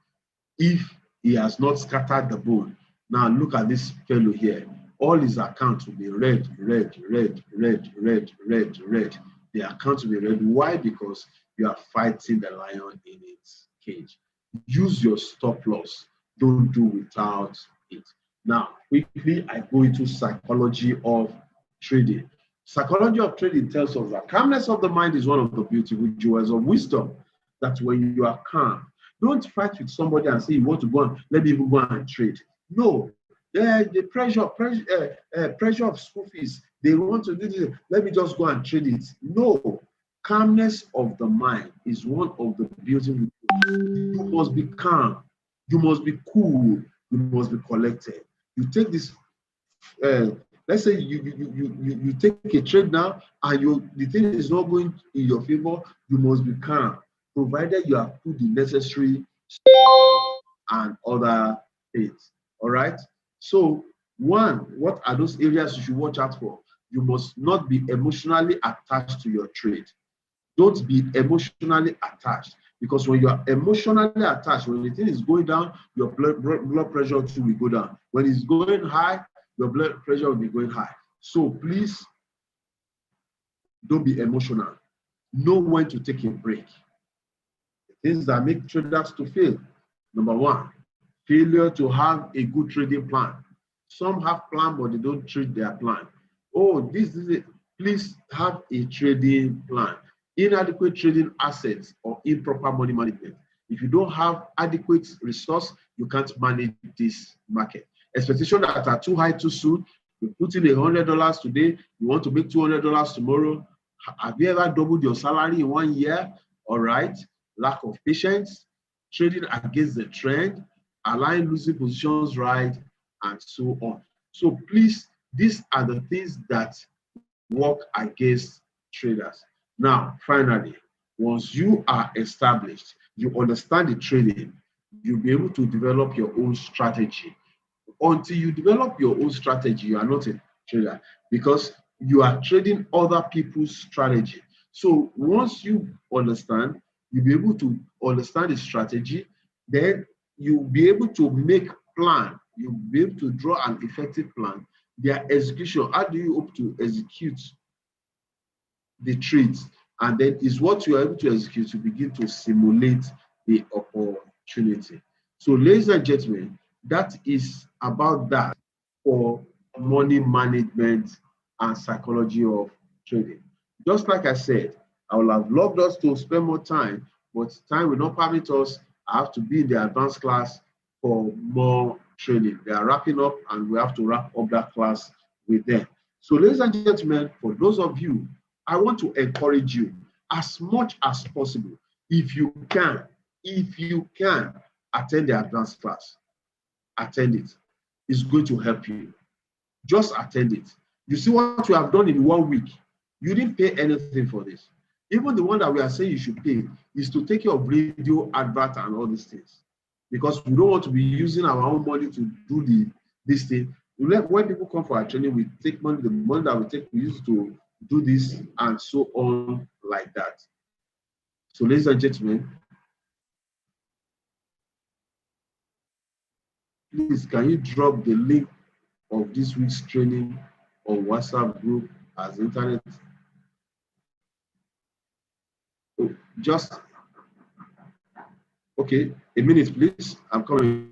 if he has not scattered the bone. Now look at this fellow here. All his accounts will be red, red, red, red, red, red, red. The account will be red. Why? Because you are fighting the lion in its cage. Use your stop loss. Don't do without it. Now, quickly, I go into psychology of trading. Psychology of trading tells us that calmness of the mind is one of the beautiful jewels of wisdom. That when you are calm, don't fight with somebody and say you want to go and let me even go and trade. No, the pressure of school fees. They want to do this. Let me just go and trade it. No, calmness of the mind is one of the beautiful. You must be calm. You must be cool. You must be collected. You take this. Let's say you take a trade now, and the thing is not going in your favor. You must be calm, provided you have put the necessary and other things. All right. So what are those areas you should watch out for? You must not be emotionally attached to your trade. Don't be emotionally attached, because when you are emotionally attached, when the thing is going down, your blood pressure too will go down. When it's going high, your blood pressure will be going high. So please don't be emotional. Know when to take a break. The things that make traders to fail. Number one, failure to have a good trading plan. Some have plan, but they don't trade their plan. Oh, this is it. Please have a trading plan. Inadequate trading assets or improper money management. If you don't have adequate resource, you can't manage this market. Expectations that are too high too soon. You put in $100 today, you want to make $200 tomorrow. Have you ever doubled your salary in 1 year? All right. Lack of patience, trading against the trend, allowing losing positions right, and so on. So please, these are the things that work against traders. Now, finally, once you are established, you understand the trading, you'll be able to develop your own strategy. Until you develop your own strategy, you are not a trader, because you are trading other people's strategy. So once you understand, you'll be able to understand the strategy, then you'll be able to make plan. You'll be able to draw an effective plan. Their execution, how do you hope to execute the trades? And then is what you are able to execute to begin to simulate the opportunity. So, ladies and gentlemen, that is about that for money management and psychology of trading. Just like I said, I would have loved us to spend more time, but time will not permit us. I have to be in the advanced class for more training. They are wrapping up, and we have to wrap up that class with them. So, ladies and gentlemen, for those of you, I want to encourage you as much as possible. If you can, attend the advanced class. Attend it. It's going to help you. Just attend it. You see what you have done in 1 week. You didn't pay anything for this. Even the one that we are saying you should pay is to take care of radio, advert, and all these things. Because we don't want to be using our own money to do this thing. When people come for our training, we take money, the money that we take, we use to do this, and so on like that. So, ladies and gentlemen, please, can you drop the link of this week's training on WhatsApp group as internet? Oh, just, okay, a minute, please. I'm coming.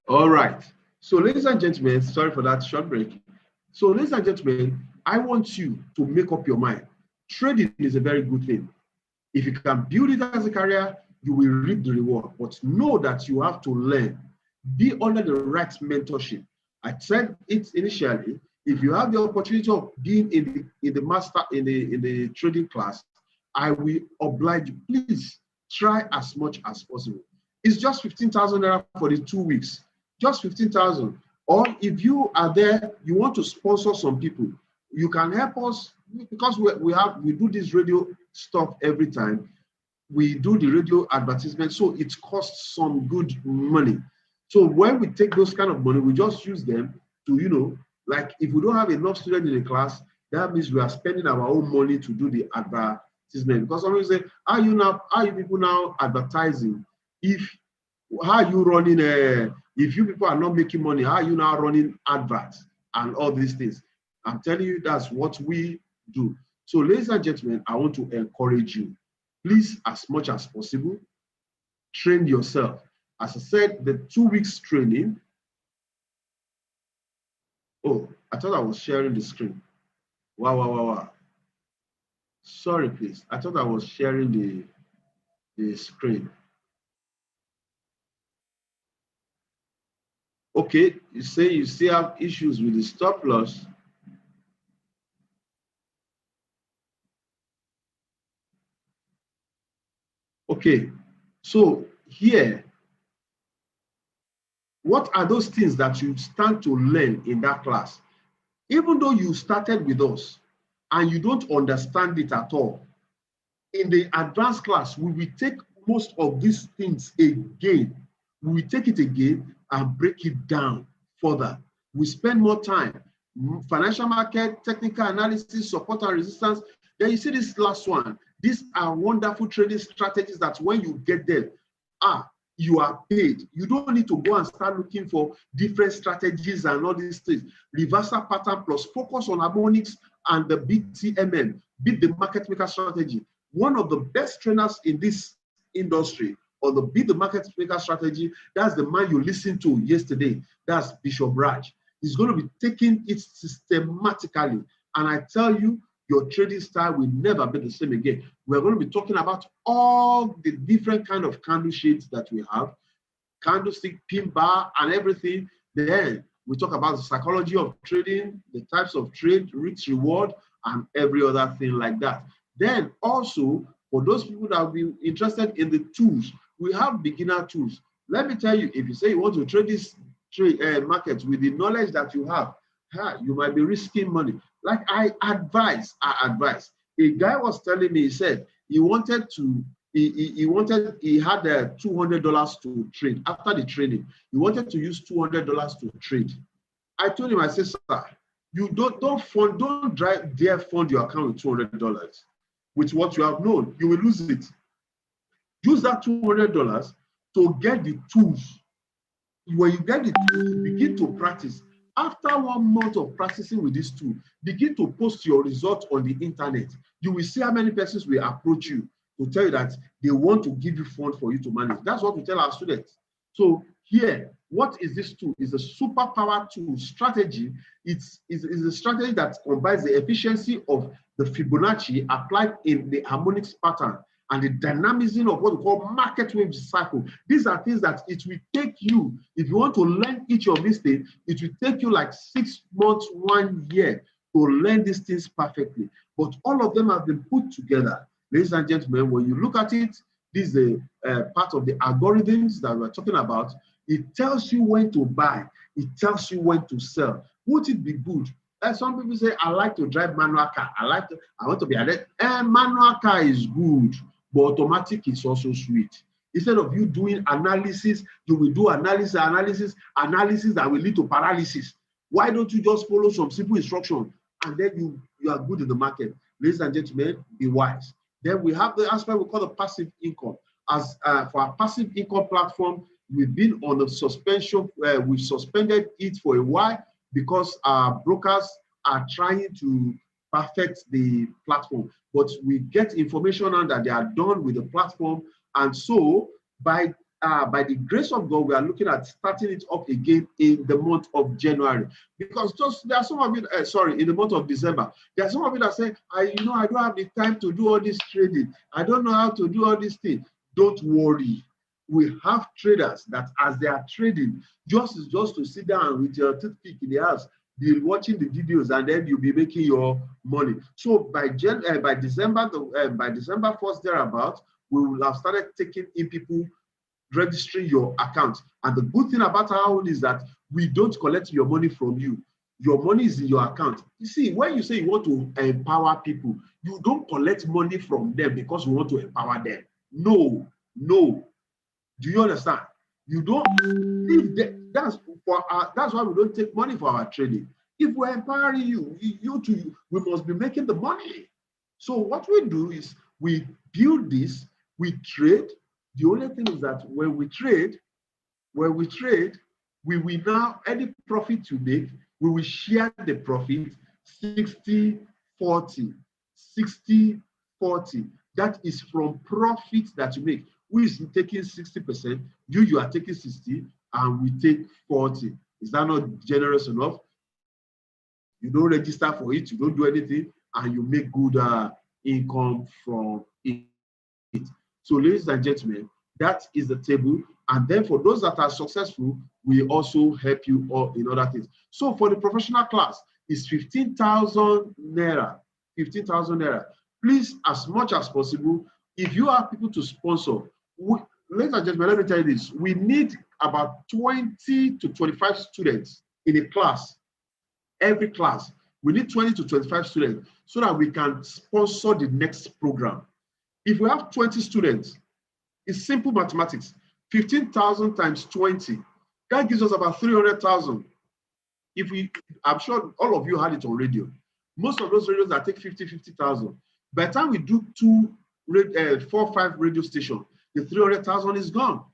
All right. So, ladies and gentlemen, sorry for that short break. So, ladies and gentlemen, I want you to make up your mind. Trading is a very good thing. If you can build it as a career, you will reap the reward. But know that you have to learn. Be under the right mentorship. I said it initially. If you have the opportunity of being in the trading class, I will oblige you. Please try as much as possible. It's just 15,000 naira for the 2 weeks. Just 15,000. Or if you are there, you want to sponsor some people, you can help us, because we do this radio stuff every time. We do the radio advertisement, so it costs some good money. So when we take those kind of money, we just use them to, like if we don't have enough students in the class, that means we are spending our own money to do the advertisement. Because somebody say, how are you people now advertising? How are you running if you people are not making money, how are you now running adverts and all these things? I'm telling you, that's what we do. So, ladies and gentlemen, I want to encourage you. Please, as much as possible, train yourself. As I said, the 2 weeks training. Oh, I thought I was sharing the screen. Wow. Sorry, please. I thought I was sharing the screen. Okay, you say you still have issues with the stop loss. Okay, so here, what are those things that you stand to learn in that class? Even though you started with us and you don't understand it at all, in the advanced class, we will take most of these things again. We will take it again and break it down further. We spend more time. Financial market, technical analysis, support and resistance. Then you see this last one. These are wonderful trading strategies that when you get them, you are paid. You don't need to go and start looking for different strategies and all these things. Reversal pattern plus focus on harmonics and the BTMM, beat the market maker strategy. One of the best trainers in this industry, or the beat the market maker strategy, that's the man you listened to yesterday. That's Bishop Raj. He's going to be taking it systematically. And I tell you, your trading style will never be the same again. We're going to be talking about all the different kind of candle shades that we have, candlestick, pin bar, and everything. Then we talk about the psychology of trading, the types of trade, risk, reward, and every other thing like that. Then also, for those people that will be interested in the tools, we have beginner tools. Let me tell you, if you say you want to trade this market with the knowledge that you have, you might be risking money. Like I advise. A guy was telling me, he said he wanted to he had $200 to trade. After the training, he wanted to use $200 to trade. I told him, I said, sir, you don't dare fund your account with $200 with what you have known. You will lose it. Use that $200 to get the tools. When you get the tools, begin to practice. After 1 month of practicing with this tool, begin to post your results on the internet. You will see how many persons will approach you to tell you that they want to give you funds for you to manage. That's what we tell our students. So here, what is this tool? It's a superpower tool strategy. It's a strategy that combines the efficiency of the Fibonacci applied in the harmonics pattern and the dynamism of what we call market wave cycle. These are things that it will take you, if you want to learn each of these things, it will take you like 6 months, 1 year to learn these things perfectly. But all of them have been put together. Ladies and gentlemen, when you look at it, this is a part of the algorithms that we're talking about. It tells you when to buy. It tells you when to sell. Would it be good? Some people say, I like to drive manual car. I want to be a manual car is good, but automatic is also sweet. Instead of you doing analysis, you will do analysis that will lead to paralysis. Why don't you just follow some simple instruction and then you are good in the market? Ladies and gentlemen, be wise. Then we have the aspect we call the passive income. As for our passive income platform, we've been on the suspension. We've suspended it for a while because our brokers are trying to perfect the platform. But we get information on that they are done with the platform. And so by the grace of God, we are looking at starting it up again in the month of January. Because there are some of you, in the month of December, there are some of you that say, I don't have the time to do all this trading. I don't know how to do all these things. Don't worry. We have traders that as they are trading, just to sit down with your toothpick in the house, be watching the videos, and then you'll be making your money. So by December 1st thereabout, we will have started taking in people registering your account. And the good thing about our own is that we don't collect your money from you. Your money is in your account. You see, when you say you want to empower people, you don't collect money from them because you want to empower them. No. Do you understand? You don't. That's why we don't take money for our trading. If we're empowering you, we must be making the money. So what we do is we build this, we trade. The only thing is that when we trade, we will now, any profit you make, we will share the profit 60-40. 60-40. That is from profit that you make. Who is taking 60%? You are taking 60, and we take 40. Is that not generous enough? You don't register for it, you don't do anything, and you make good income from it. So, ladies and gentlemen, that is the table. And then for those that are successful, we also help you all in other things. So for the professional class, it's 15,000 naira. 15,000 naira. Please, as much as possible, if you have people to sponsor, ladies and gentlemen, let me tell you this. We need about 20 to 25 students in a class. Every class, we need 20 to 25 students so that we can sponsor the next program. If we have 20 students, it's simple mathematics. 15,000 times 20, that gives us about 300,000. I'm sure all of you had it on radio. Most of those radios that take 50,000. By the time we do 4 or 5 radio stations, the 300,000 is gone.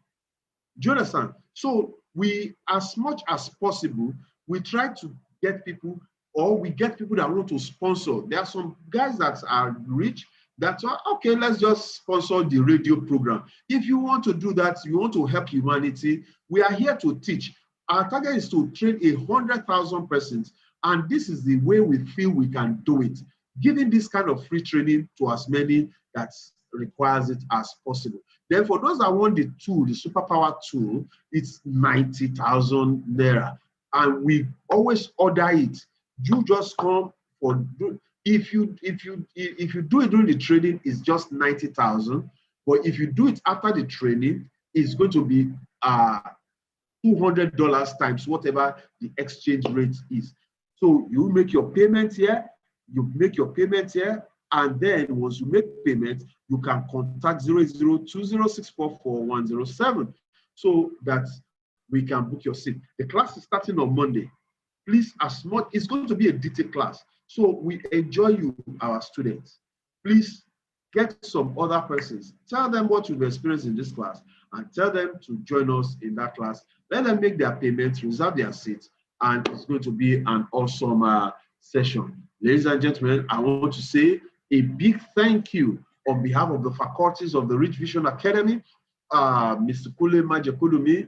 Do you understand? So we, as much as possible, we try to get people, or we get people that want to sponsor. There are some guys that are rich that are, okay, let's just sponsor the radio program. If you want to do that, you want to help humanity, we are here to teach. Our target is to train 100,000 persons, and this is the way we feel we can do it, giving this kind of free training to as many that requires it as possible. Then for those that want the tool, the superpower tool, it's 90,000 naira. And we always order it. You just come for, if you do it during the training, it's just 90,000. But if you do it after the training, it's going to be $200 times whatever the exchange rate is. So you make your payment here, And then once you make payment, you can contact 08020644107 so that we can book your seat. The class is starting on Monday. Please, as much, it's going to be a detailed class. So we enjoy you, our students. Please get some other persons. Tell them what you've experienced in this class and tell them to join us in that class. Let them make their payments, reserve their seats, and it's going to be an awesome session. Ladies and gentlemen, I want to say a big thank you on behalf of the faculties of the Richvision Academy, Mr. Kule Majekulumi,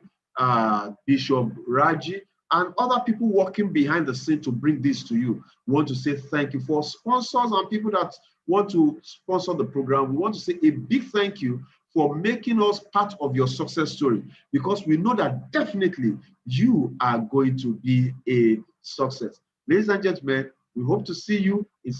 Bishop Raji, and other people working behind the scene to bring this to you. We want to say thank you for sponsors and people that want to sponsor the program. We want to say a big thank you for making us part of your success story, because we know that definitely you are going to be a success. Ladies and gentlemen, we hope to see you in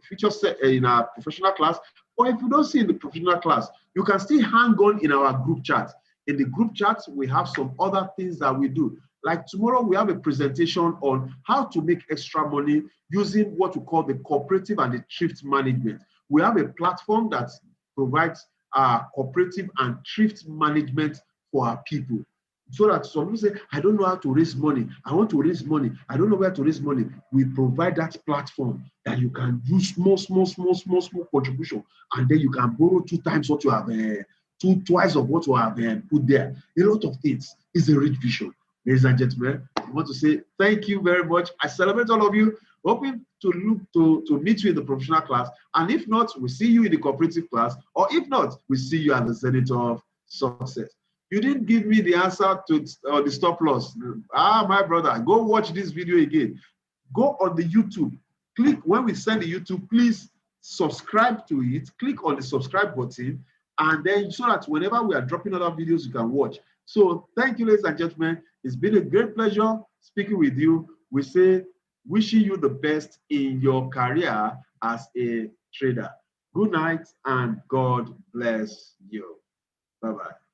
future in our professional class. Or if you don't see in the professional class, you can still hang on in our group chat. In the group chat, we have some other things that we do. Like tomorrow, we have a presentation on how to make extra money using what we call the cooperative and the thrift management. We have a platform that provides cooperative and thrift management for our people. So that some people say, I don't know how to raise money. I want to raise money. I don't know where to raise money. We provide that platform that you can do small contribution. And then you can borrow 2 times what you have, twice of what you have put there. A lot of things is a Richvision. Ladies and gentlemen, I want to say thank you very much. I celebrate all of you. Hoping to meet you in the professional class. And if not, we see you in the cooperative class. Or if not, we see you at the Zenith of Success. You didn't give me the answer to the stop loss. My brother, go watch this video again. Go on the YouTube. Click when we send the YouTube, please subscribe to it. Click on the subscribe button. And then so that whenever we are dropping other videos, you can watch. So thank you, ladies and gentlemen. It's been a great pleasure speaking with you. We say, wishing you the best in your career as a trader. Good night and God bless you. Bye-bye.